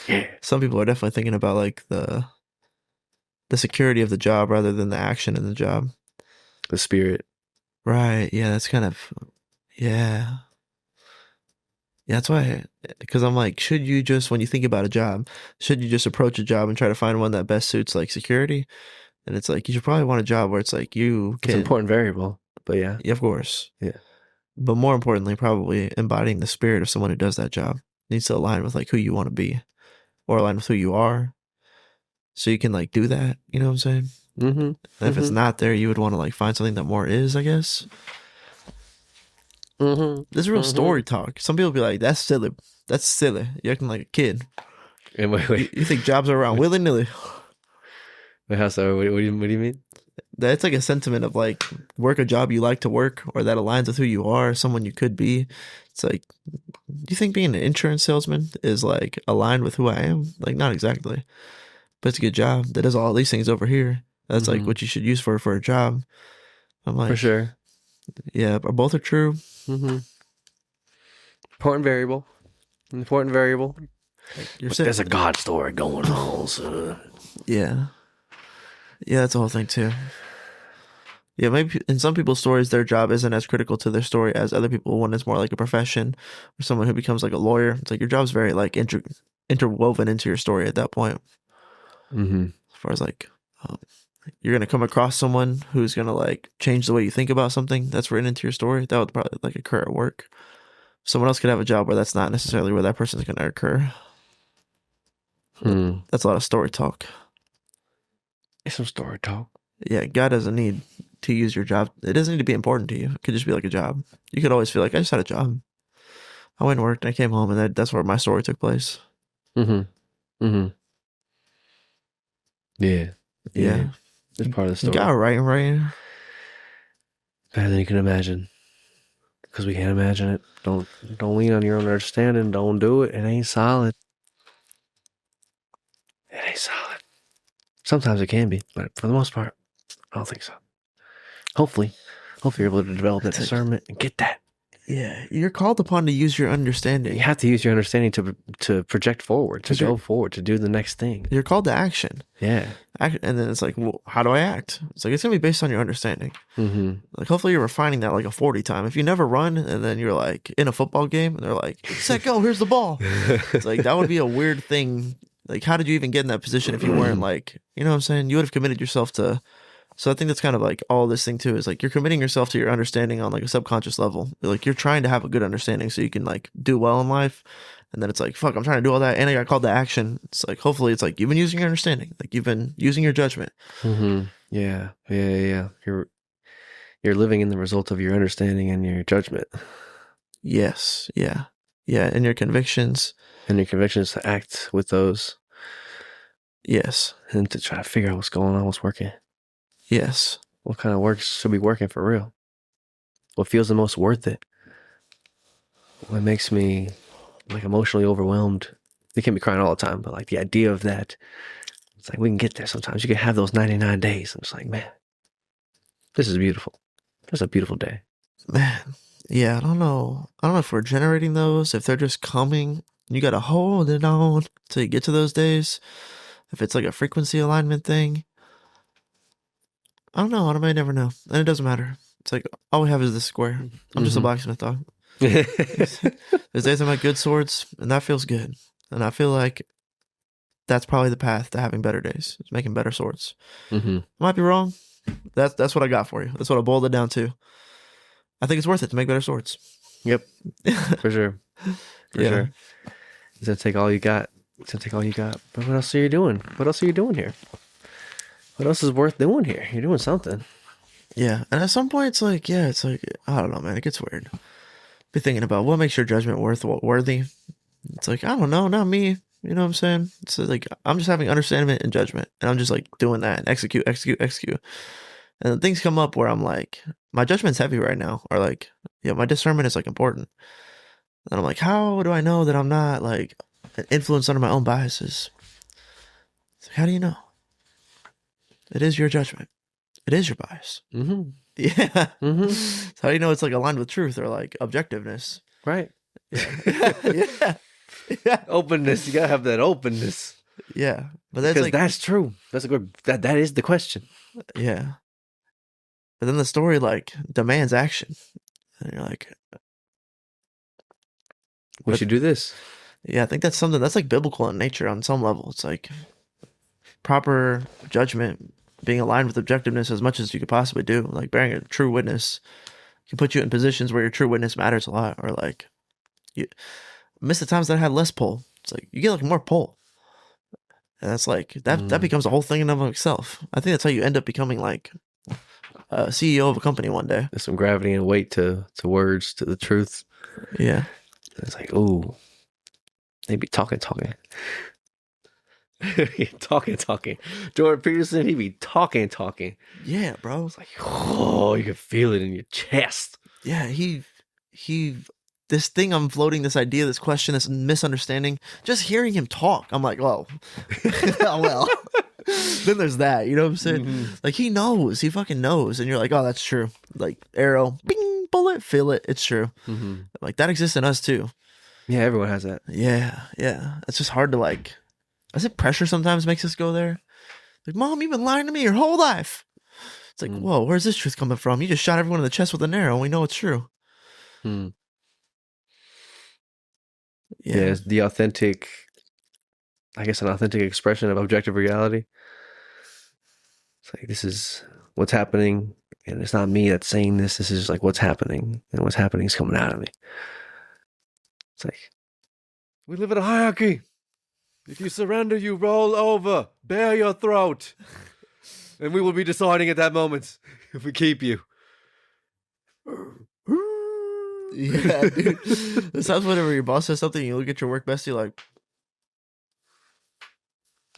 Yeah. Some people are definitely thinking about like the security of the job rather than the action in the job. The spirit. Right. Yeah, that's kind of, yeah. Yeah, that's why, because I'm like, should you just, when you think about a job, should you just approach a job and try to find one that best suits like security? And it's like, you should probably want a job where it's like you can. It's an important variable, but yeah. Yeah, of course. Yeah. But more importantly, probably embodying the spirit of someone who does that job needs to align with like who you want to be or align with who you are. So you can like do that, you know what I'm saying? And if it's not there, you would want to like find something that more is, I guess. This is real story talk. Some people be like, that's silly. That's silly. You're acting like a kid. And wait. You think jobs are around willy-nilly. Wait, how so? What do you mean? That's like a sentiment of like, work a job you like to work or that aligns with who you are, someone you could be. It's like, do you think being an insurance salesman is like aligned with who I am? Like, not exactly, but it's a good job that does all these things over here. That's like what you should use for a job. I'm like, For sure. yeah, but both are true. Important variable. Like, you're But saying, there's a God story going on, so. yeah, that's the whole thing too. Yeah, maybe in some people's stories, their job isn't as critical to their story as other people when it's more like a profession or someone who becomes like a lawyer. It's like your job's very like interwoven into your story at that point. As far as like, you're going to come across someone who's going to like change the way you think about something that's written into your story. That would probably like occur at work. Someone else could have a job where that's not necessarily where that person's going to occur. That's a lot of story talk. It's some story talk. Yeah, God doesn't need to use your job. It doesn't need to be important to you. It could just be like a job. You could always feel like, I just had a job. I went and worked and I came home, and that's where my story took place. Yeah. Yeah. It's part of the story. You got it right. Better than you can imagine. Because we can't imagine it. Don't lean on your own understanding. Don't do it. It ain't solid. Sometimes it can be, but for the most part, I don't think so. Hopefully you're able to develop that discernment and get that. Yeah, you're called upon to use your understanding. You have to use your understanding to project forward, to go forward, to do the next thing. You're called to action. Yeah. And then it's like, well, how do I act? It's like, it's going to be based on your understanding. Like, hopefully you're refining that like a 40 time. If you never run and then you're like in a football game and they're like, set, go, here's the ball. It's like, that would be a weird thing. Like, how did you even get in that position if you weren't like, you know what I'm saying? You would have committed yourself to. So I think that's kind of like all this thing too, is like you're committing yourself to your understanding on like a subconscious level. Like, you're trying to have a good understanding so you can like do well in life. And then it's like, fuck, I'm trying to do all that, and I got called to action. It's like, hopefully it's like you've been using your understanding. Like, you've been using your judgment. Yeah. You're living in the result of your understanding and your judgment. Yes. Yeah. And your convictions. And your convictions to act with those. Yes. And to try to figure out what's going on, what's working. Yes. What kind of work should be working for real? What feels the most worth it? What makes me like emotionally overwhelmed? They can't be crying all the time, but like the idea of that, it's like we can get there sometimes. You can have those 99 days. I'm just like, man, this is beautiful. It's a beautiful day. Man. Yeah, I don't know if we're generating those, if they're just coming. You got to hold it on till you get to those days. If it's like a frequency alignment thing. I don't know. I might never know. And it doesn't matter. It's like, all we have is this square. I'm just a blacksmith, dog. There's days I make good swords, and that feels good. And I feel like that's probably the path to having better days. It's making better swords. I might be wrong. That's what I got for you. That's what I boiled it down to. I think it's worth it to make better swords. Yep. For sure. For sure. It's gonna take all you got. But what else are you doing? What else are you doing here? What else is worth doing here? You're doing something. Yeah. And at some point, it's like, I don't know, man. It gets weird. Be thinking about what makes your judgment worthy. It's like, I don't know, not me. You know what I'm saying? It's like, I'm just having understanding and judgment. And I'm just like doing that and execute. And then things come up where I'm like, my judgment's heavy right now. Or like, my discernment is like important. And I'm like, how do I know that I'm not like influenced under my own biases? It's like, how do you know? It is your judgment. It is your bias. Yeah. So how do you know it's like aligned with truth or like objectiveness? Right. Yeah. Openness. You gotta have that openness. Yeah. But that's because like, that's true. That's a good. That is the question. Yeah. But then the story like demands action, and you're like, we should do this. Yeah, I think that's something that's like biblical in nature on some level. It's like proper judgment, being aligned with objectiveness as much as you could possibly do, like bearing a true witness can put you in positions where your true witness matters a lot, or like you miss the times that I had less pull. It's like you get like more pull, and that's like that becomes a whole thing in and of itself. I think that's how you end up becoming like a CEO of a company one day. There's some gravity and weight to words, to the truth. Yeah, it's like, ooh, they be talking. talking. Jordan Peterson, he be talking. Yeah, bro. It's like, oh, you can feel it in your chest. Yeah, he this thing I'm floating, this idea, this question, this misunderstanding, just hearing him talk, I'm like, oh, oh well. Then there's that, you know what I'm saying? Mm-hmm. Like, he knows, he fucking knows. And you're like, oh, that's true. Like, arrow, bing, bullet, feel it, it's true. Mm-hmm. Like, that exists in us too. Yeah, everyone has that. Yeah. It's just hard to like, is it pressure sometimes makes us go there? Like, Mom, you've been lying to me your whole life. It's like, whoa, where's this truth coming from? You just shot everyone in the chest with an arrow and we know it's true. Mm. Yeah. It's the authentic, I guess, an authentic expression of objective reality. It's like, this is what's happening, and it's not me that's saying this. This is just like what's happening, and what's happening is coming out of me. It's like, we live in a hierarchy. If you surrender, you roll over, bare your throat, and we will be deciding at that moment if we keep you. Yeah, dude. It sounds whenever your boss says something, you look at your work bestie like,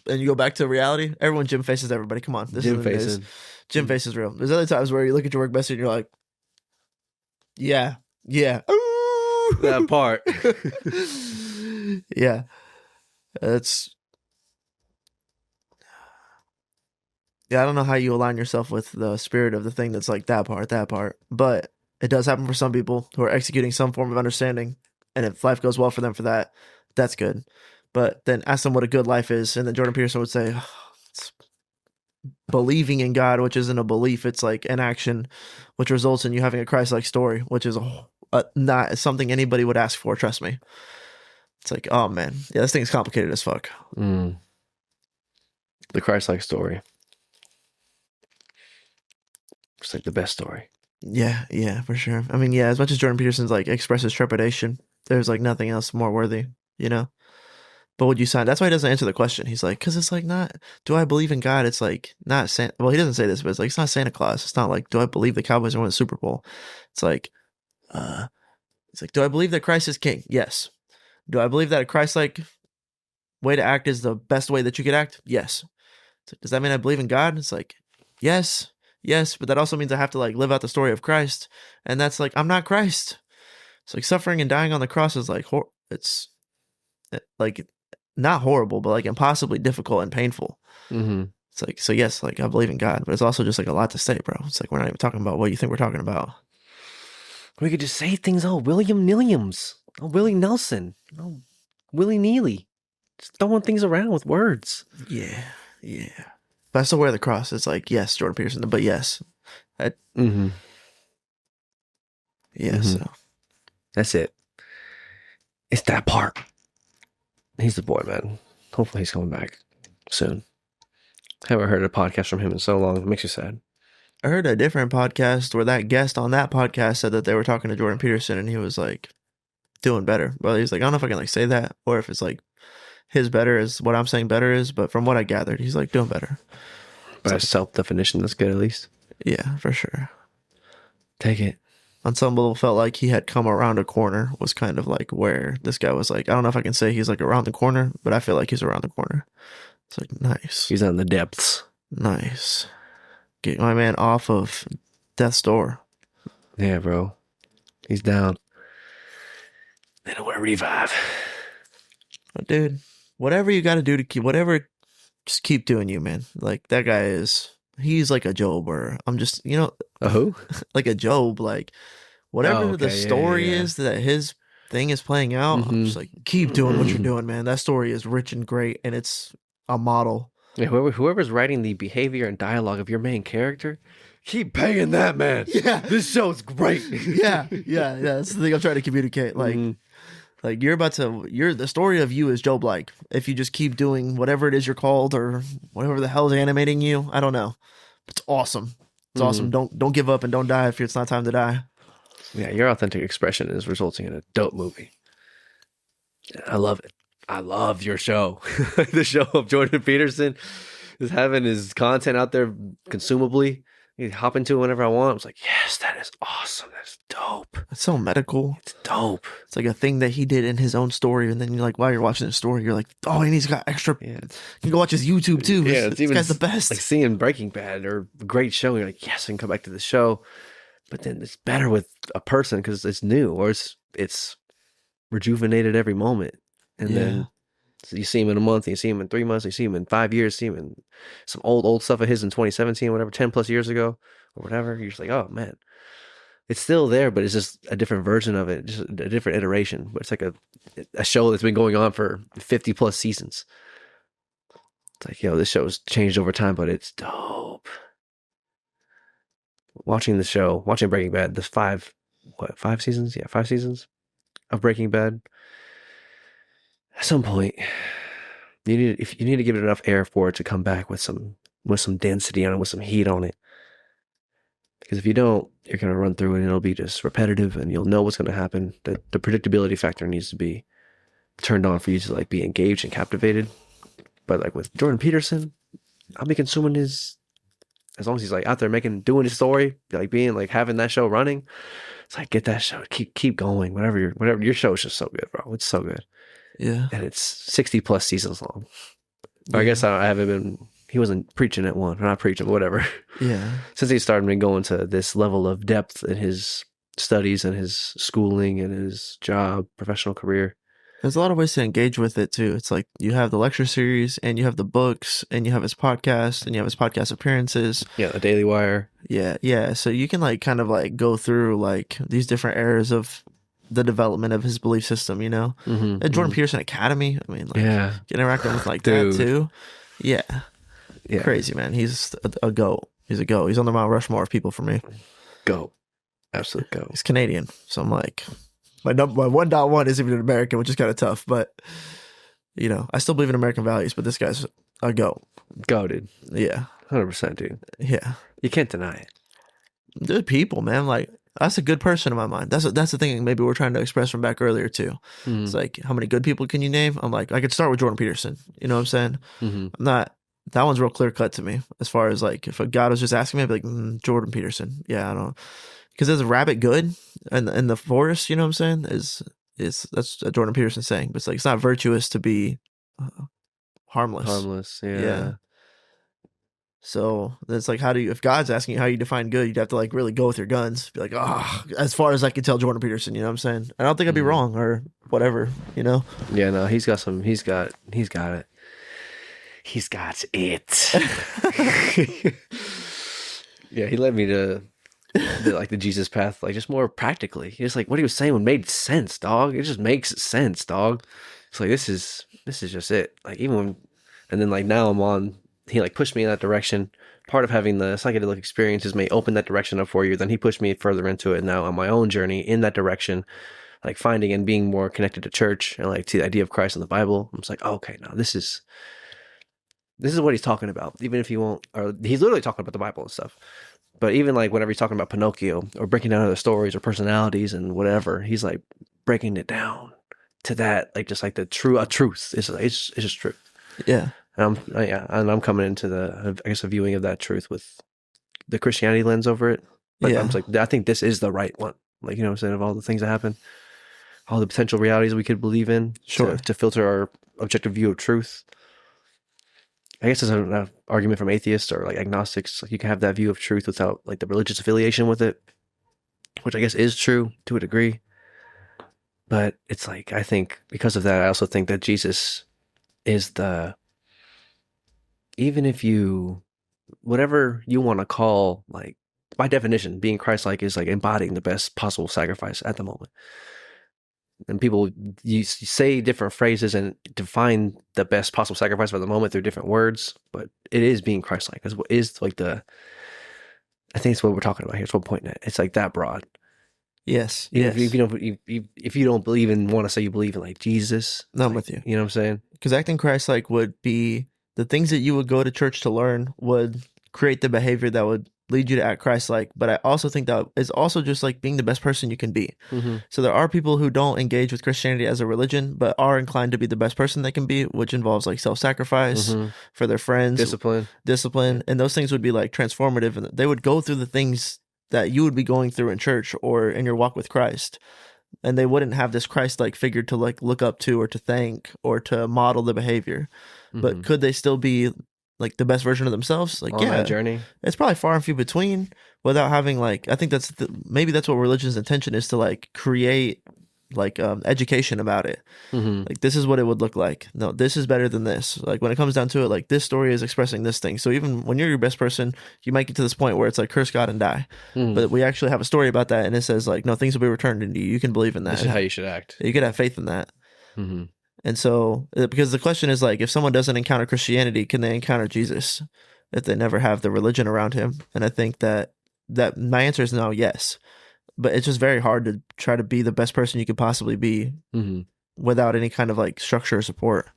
and you go back to reality. Everyone gym faces everybody. Come on, this Gym is what it is. facing. Gym face is real. There's other times where you look at your work bestie and you're like, yeah. That part. Yeah, it's. Yeah, I don't know how you align yourself with the spirit of the thing that's like that part, but it does happen for some people who are executing some form of understanding, and if life goes well for them for that, that's good. But then ask them what a good life is, and then Jordan Peterson would say, oh, it's believing in God, which isn't a belief, it's like an action, which results in you having a Christ-like story, which is not something anybody would ask for, trust me. It's like, oh man, yeah, this thing's complicated as fuck. The Christ-like story. It's like the best story. Yeah, for sure. I mean, yeah, as much as Jordan Peterson's like expresses trepidation, there's like nothing else more worthy, you know? But would you sign? That's why he doesn't answer the question. He's like, because it's like not, do I believe in God? It's like not Santa. Well, he doesn't say this, but it's like, it's not Santa Claus. It's not like, do I believe the Cowboys are winning the Super Bowl? It's like, do I believe that Christ is king? Yes. Do I believe that a Christ-like way to act is the best way that you could act? Yes. So does that mean I believe in God? It's like, yes, but that also means I have to like live out the story of Christ, and that's like, I'm not Christ. It's like suffering and dying on the cross is like it's like not horrible, but like impossibly difficult and painful. Mm-hmm. It's like, so yes, like I believe in God, but it's also just like a lot to say, bro. It's like we're not even talking about what you think we're talking about. We could just say things, William Williams, Willie Nelson, Willie Neely. Just throwing things around with words. Yeah. But I still wear the cross. It's like, yes, Jordan Peterson, but yes. Mm-hmm. Yeah, Mm-hmm. so. That's it. It's that part. He's the boy, man. Hopefully he's coming back soon. Haven't heard a podcast from him in so long. It makes you sad. I heard a different podcast where that guest on that podcast said that they were talking to Jordan Peterson and he was like doing better. Well, he's like, I don't know if I can like say that or if it's like his better is what I'm saying better is, but from what I gathered, he's like doing better. By self-definition, that's good at least. Yeah, for sure. Take it. On some level, felt like he had come around a corner, was kind of like where this guy was like, I don't know if I can say he's like around the corner, but I feel like he's around the corner. It's like, nice. He's in the depths. Nice. Get my man off of death's door. Yeah, bro. He's down. They don't want to revive. But dude, whatever you got to do to keep, just keep doing you, man. Like that guy he's like a Job, or I'm just, A who? like a Job, like whatever the story is that his thing is playing out. I'm just like, keep doing what you're doing, man. That story is rich and great, and it's a model. Yeah, whoever's writing the behavior and dialogue of your main character, keep paying that man. Yeah, this show's great. yeah. That's the thing I'm trying to communicate. Like, like the story of you is Job. Like, if you just keep doing whatever it is you're called, or whatever the hell is animating you, I don't know. It's awesome. It's awesome. Don't give up and don't die if it's not time to die. Yeah, your authentic expression is resulting in a dope movie. I love it. I love your show. The show of Jordan Peterson is having his content out there consumably. You hop into it whenever I want. I was like, yes, that is awesome. That's dope. It's so medical. It's dope. It's like a thing that he did in his own story, and then you're like, while you're watching the story, you're like, oh, and he's got extra. Yeah. You can go watch his YouTube too. Yeah, this guy's the best. Like seeing Breaking Bad or a great show, you're like, yes, I can come back to the show. But then it's better with a person because it's new, or it's rejuvenated every moment. And Yeah. then so you see him in a month, you see him in 3 months, you see him in 5 years, see him in some old stuff of his in 2017, whatever, 10 plus years ago or whatever. You're just like, oh man, it's still there, but it's just a different version of it, just a different iteration. But it's like a show that's been going on for 50 plus seasons. It's like, yo, this show's changed over time, but it's dope. Watching the show, watching Breaking Bad, there's 5 seasons? Yeah, 5 seasons of Breaking Bad. At some point, you need to give it enough air for it to come back with some density on it, with some heat on it. Because if you don't, you're gonna run through it and it'll be just repetitive, and you'll know what's gonna happen. The predictability factor needs to be turned on for you to like be engaged and captivated. But like with Jordan Peterson, I'll be consuming his, as long as he's like out there doing his story, like being like having that show running. It's like, get that show, keep going. Whatever your show is just so good, bro. It's so good. Yeah. And it's 60 plus seasons long. Or I guess I haven't been, he wasn't preaching at one, or not preaching, but whatever. Yeah. Since he started going to this level of depth in his studies and his schooling and his job, professional career. There's a lot of ways to engage with it too. It's like you have the lecture series, and you have the books, and you have his podcast, and you have his podcast appearances. Yeah, the Daily Wire. Yeah. So you can like kind of like go through like these different eras of the development of his belief system, you know? Mm-hmm, And Jordan Peterson Academy, I mean, like, yeah, interacting with like Dude. that too. Yeah. Crazy, man. He's a goat. He's a goat. He's on the Mount Rushmore of people for me. Goat. Absolute goat. He's Canadian. So I'm like, my 1.1 isn't even an American, which is kind of tough. But, you know, I still believe in American values, but this guy's a goat. Goated. Yeah. 100%, dude. Yeah. You can't deny it. There's people, man. Like, that's a good person in my mind. That's the thing maybe we're trying to express from back earlier, too. Mm-hmm. It's like, how many good people can you name? I'm like, I could start with Jordan Peterson. You know what I'm saying? Mm-hmm. I'm not... That one's real clear cut to me as far as like if a God was just asking me, I'd be like, Jordan Peterson. Yeah, I don't, because there's a rabbit good in the forest. You know what I'm saying? Is that's a Jordan Peterson saying, but it's like it's not virtuous to be harmless. Harmless, yeah. So it's like, how do you? If God's asking you how you define good, you'd have to like really go with your guns. Be like, as far as I can tell, Jordan Peterson. You know what I'm saying? I don't think I'd be wrong or whatever. You know? Yeah, no, he's got it. He's got it. Yeah, he led me to the Jesus path, like just more practically. Just like what he was saying made sense, dog. It just makes sense, dog. It's like this is just it. Like even when, and then like now I'm on. He like pushed me in that direction. Part of having the psychedelic experiences may open that direction up for you. Then he pushed me further into it. Now on my own journey in that direction, like finding and being more connected to church and like to the idea of Christ in the Bible. I'm just like, okay, now this is what he's talking about, even if he won't, or he's literally talking about the Bible and stuff. But even like whenever he's talking about Pinocchio or breaking down other stories or personalities and whatever, he's like breaking it down to that, like just like a truth. It's just truth. Yeah. And I'm coming into a viewing of that truth with the Christianity lens over it. But I'm just like, I think this is the right one. Like, you know what I'm saying? Of all the things that happen, all the potential realities we could believe in, to filter our objective view of truth. I guess there's an argument from atheists or like agnostics. Like you can have that view of truth without like the religious affiliation with it, which I guess is true to a degree. But it's like, I think because of that, I also think that Jesus is even if you, whatever you want to call, like by definition, being Christ-like is like embodying the best possible sacrifice at the moment. And people, you say different phrases and define the best possible sacrifice for the moment through different words, but it is being Christ-like. That's what is like I think it's what we're talking about here. It's what pointing at. It's like that broad. Yes. If you don't believe and want to say you believe in like Jesus, no, I'm with you. You know what I'm saying? Because acting Christ-like would be the things that you would go to church to learn would create the behavior that would lead you to act Christ-like. But I also think that it's also just like being the best person you can be. Mm-hmm. So there are people who don't engage with Christianity as a religion, but are inclined to be the best person they can be, which involves like self-sacrifice for their friends, discipline, and those things would be like transformative, and they would go through the things that you would be going through in church or in your walk with Christ. And they wouldn't have this Christ-like figure to like look up to or to thank or to model the behavior. Mm-hmm. But could they still be like the best version of themselves? Like, on that journey, it's probably far and few between without having like, I think maybe that's what religion's intention is, to like create education about it. Mm-hmm. Like, this is what it would look like. No, this is better than this. Like, when it comes down to it, like, this story is expressing this thing. So even when you're your best person, you might get to this point where it's like, curse God and die. Mm. But we actually have a story about that, and it says like, no, things will be returned into you. You can believe in that. This is how you should act. You could have faith in that. Mm-hmm. And so, because the question is like, if someone doesn't encounter Christianity, can they encounter Jesus if they never have the religion around him? And I think that my answer is no, yes. But it's just very hard to try to be the best person you could possibly be Mm-hmm. without any kind of like structure or support.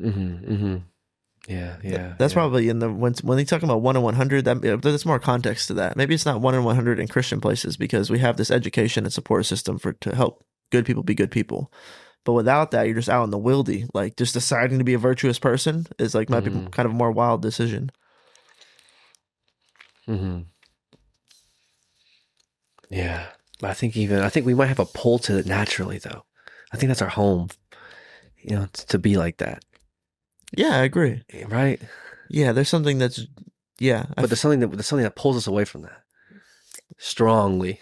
Mm-hmm. Mm-hmm. Yeah. That's probably in the when they talk about 1 in 100. There's more context to that. Maybe it's not 1 in 100 in Christian places because we have this education and support system to help good people be good people. But without that, you're just out in the wildy. Like, just deciding to be a virtuous person is like might be kind of a more wild decision. Mm-hmm. Yeah. I think we might have a pull to it naturally, though. I think that's our home, to be like that. Yeah, I agree. Right? Yeah, there's something that's but there's something that pulls us away from that strongly.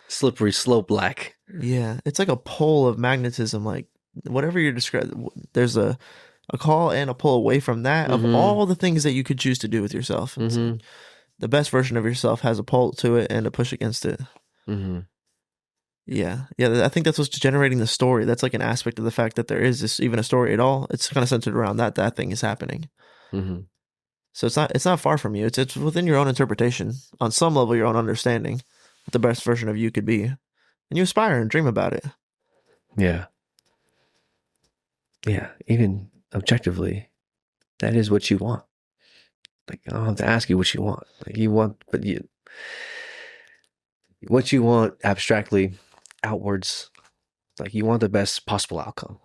Slippery slope like. Yeah, it's like a pull of magnetism. Like, whatever you're describing, there's a call and a pull away from that of all the things that you could choose to do with yourself. Mm-hmm. The best version of yourself has a pull to it and a push against it. Mm-hmm. Yeah. I think that's what's generating the story. That's like an aspect of the fact that there is this even a story at all. It's kind of centered around that thing is happening. Mm-hmm. So it's not far from you. It's within your own interpretation. On some level, your own understanding what the best version of you could be, and you aspire and dream about it. Yeah. Yeah. Even objectively, that is what you want. Like, I don't have to ask you what you want. Like, what you want abstractly, outwards, like, you want the best possible outcome.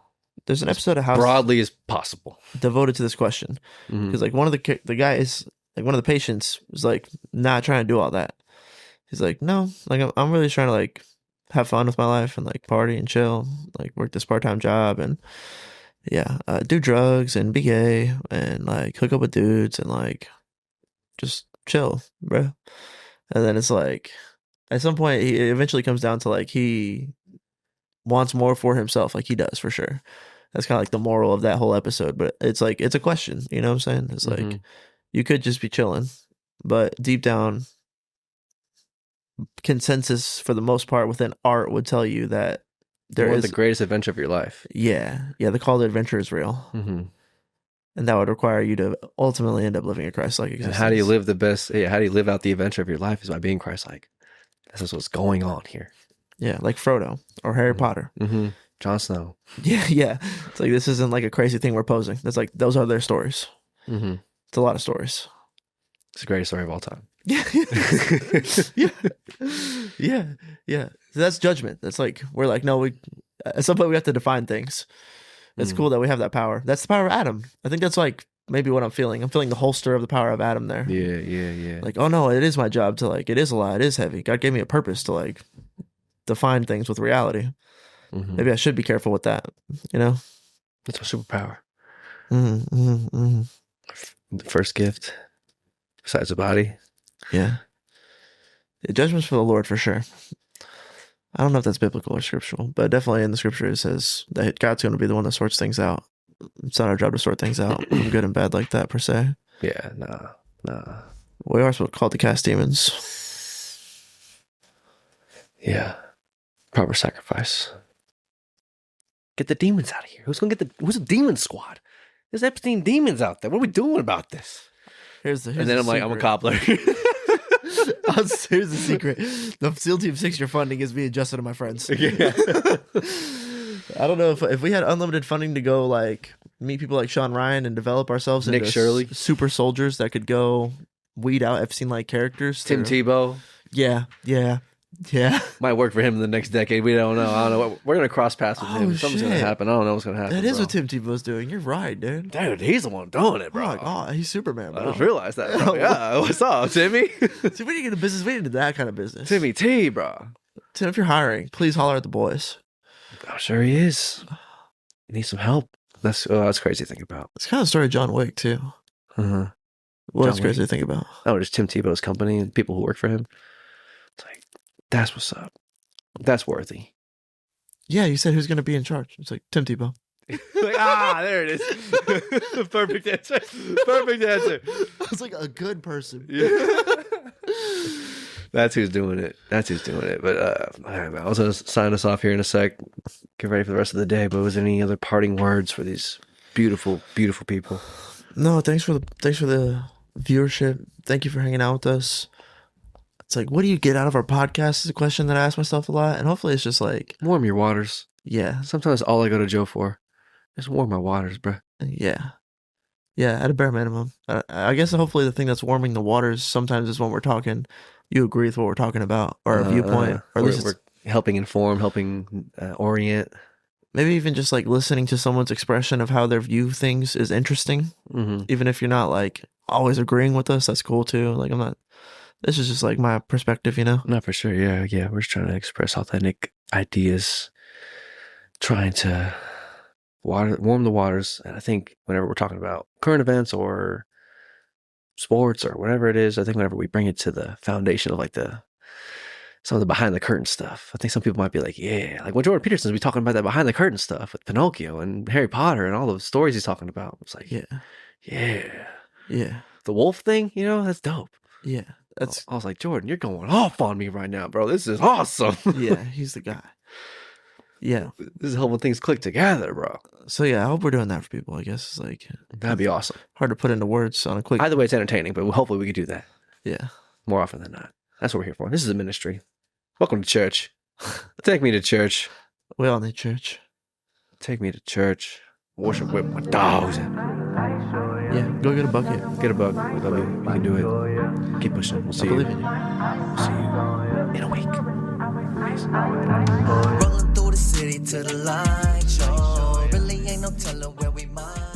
There's an episode of House broadly as possible devoted to this question because like one of the guys, like one of the patients, was like not trying to do all that. He's like, no, like I'm really trying to like have fun with my life and like party and chill, like work this part-time job and do drugs and be gay and like hook up with dudes and like just chill, bro. And then it's like at some point he eventually comes down to like he wants more for himself, like he does for sure. That's kind of like the moral of that whole episode. But it's like it's a question, you know what I'm saying? It's like you could just be chilling, but deep down, consensus for the most part within art would tell you that there is the greatest adventure of your life. Yeah, the call to adventure is real, and that would require you to ultimately end up living a Christ-like existence. And how do you live the best? Yeah, how do you live out the adventure of your life? Is by being Christ-like. That's what's going on here. Yeah, like Frodo or Harry Potter. Jon Snow. Yeah. It's like this isn't like a crazy thing we're posing. That's like those are their stories. It's a lot of stories. It's the greatest story of all time. Yeah. So that's judgment. That's like we're like, no, we at some point we have to define things. It's cool that we have that power. That's the power of Adam. I think that's like maybe what I'm feeling. I'm feeling the holster of the power of Adam there. Yeah. Like, oh no, it is my job to like, it is a lot, it is heavy. God gave me a purpose to like define things with reality. Maybe I should be careful with that, you know? That's our superpower. The first gift, besides the body. Yeah. The judgment's for the Lord for sure. I don't know if that's biblical or scriptural, but definitely in the scripture it says that God's going to be the one that sorts things out. It's not our job to sort things out from good and bad like that per se. Yeah, nah. We are called to cast demons. Yeah. Proper sacrifice. Get the demons out of here. Who's the demon squad? There's Epstein demons out there. What are we doing about this? And then I'm like, I'm a cobbler. Here's the secret. The SEAL Team 6 you're funding is me and Justin and my friends. Yeah. I don't know if we had unlimited funding to go like meet people like Sean Ryan and develop ourselves Nick into Shirley. Super soldiers that could go weed out Epstein-like characters. Tim Tebow. Yeah. Might work for him in the next decade. We don't know. I don't know. We're going to cross paths with him. Something's going to happen. I don't know what's going to happen. That is what Tim Tebow's doing. You're right, dude. Dude, he's the one doing it, bro. Oh, he's Superman, bro. I just realized that, bro. Yeah, what's up, Timmy? See, we need to get a business. We need that kind of business. Timmy T, bro. Tim, if you're hiring, please holler at the boys. I'm sure he is. He needs some help. That's crazy to think about. It's kind of the story of John Wick, too. What else crazy to think about? Oh, just Tim Tebow's company and people who work for him. It's like, that's what's up. That's worthy. Yeah, you said who's going to be in charge. It's like Tim Tebow. There it is. Perfect answer. Perfect answer. I was like, a good person. Yeah. That's who's doing it. That's who's doing it. But all right, man, I was gonna sign us off here in a sec. Get ready for the rest of the day. But was there any other parting words for these beautiful, beautiful people? No, thanks for the viewership. Thank you for hanging out with us. It's like, what do you get out of our podcast is a question that I ask myself a lot. And hopefully it's just like, Warm your waters. yeah. Sometimes all I go to Joe for is warm my waters, bro. Yeah. Yeah, at a bare minimum. I guess hopefully the thing that's warming the waters sometimes is when we're talking, you agree with what we're talking about, or a viewpoint, or at least we're helping inform, helping orient. Maybe even just like listening to someone's expression of how they view things is interesting. Mm-hmm. Even if you're not like always agreeing with us, that's cool too. Like this is just like my perspective, you know? Not for sure. Yeah. We're just trying to express authentic ideas, trying to warm the waters. And I think whenever we're talking about current events or sports or whatever it is, I think whenever we bring it to the foundation of like some of the behind the curtain stuff, I think some people might be like, yeah, like when Jordan Peterson's be talking about that behind the curtain stuff with Pinocchio and Harry Potter and all those stories he's talking about. It's like, yeah. The wolf thing, that's dope. Yeah. I was like, Jordan, you're going off on me right now, bro. This is awesome. Yeah, he's the guy. Yeah. This is helping things click together, bro. So yeah, I hope we're doing that for people, I guess. It's like, that'd be awesome. Hard to put into words on a quick. Either way, it's entertaining, but hopefully we could do that. Yeah. More often than not. That's what we're here for. This is a ministry. Welcome to church. Take me to church. We all need church. Take me to church. Worship with my dogs. Yeah, go get a bucket. Get a bucket. We love you. You can do it. Keep pushing. We'll see you. I believe in you. We'll see you in a week. Peace. Rolling through the city to the light show. Really ain't no telling where we might.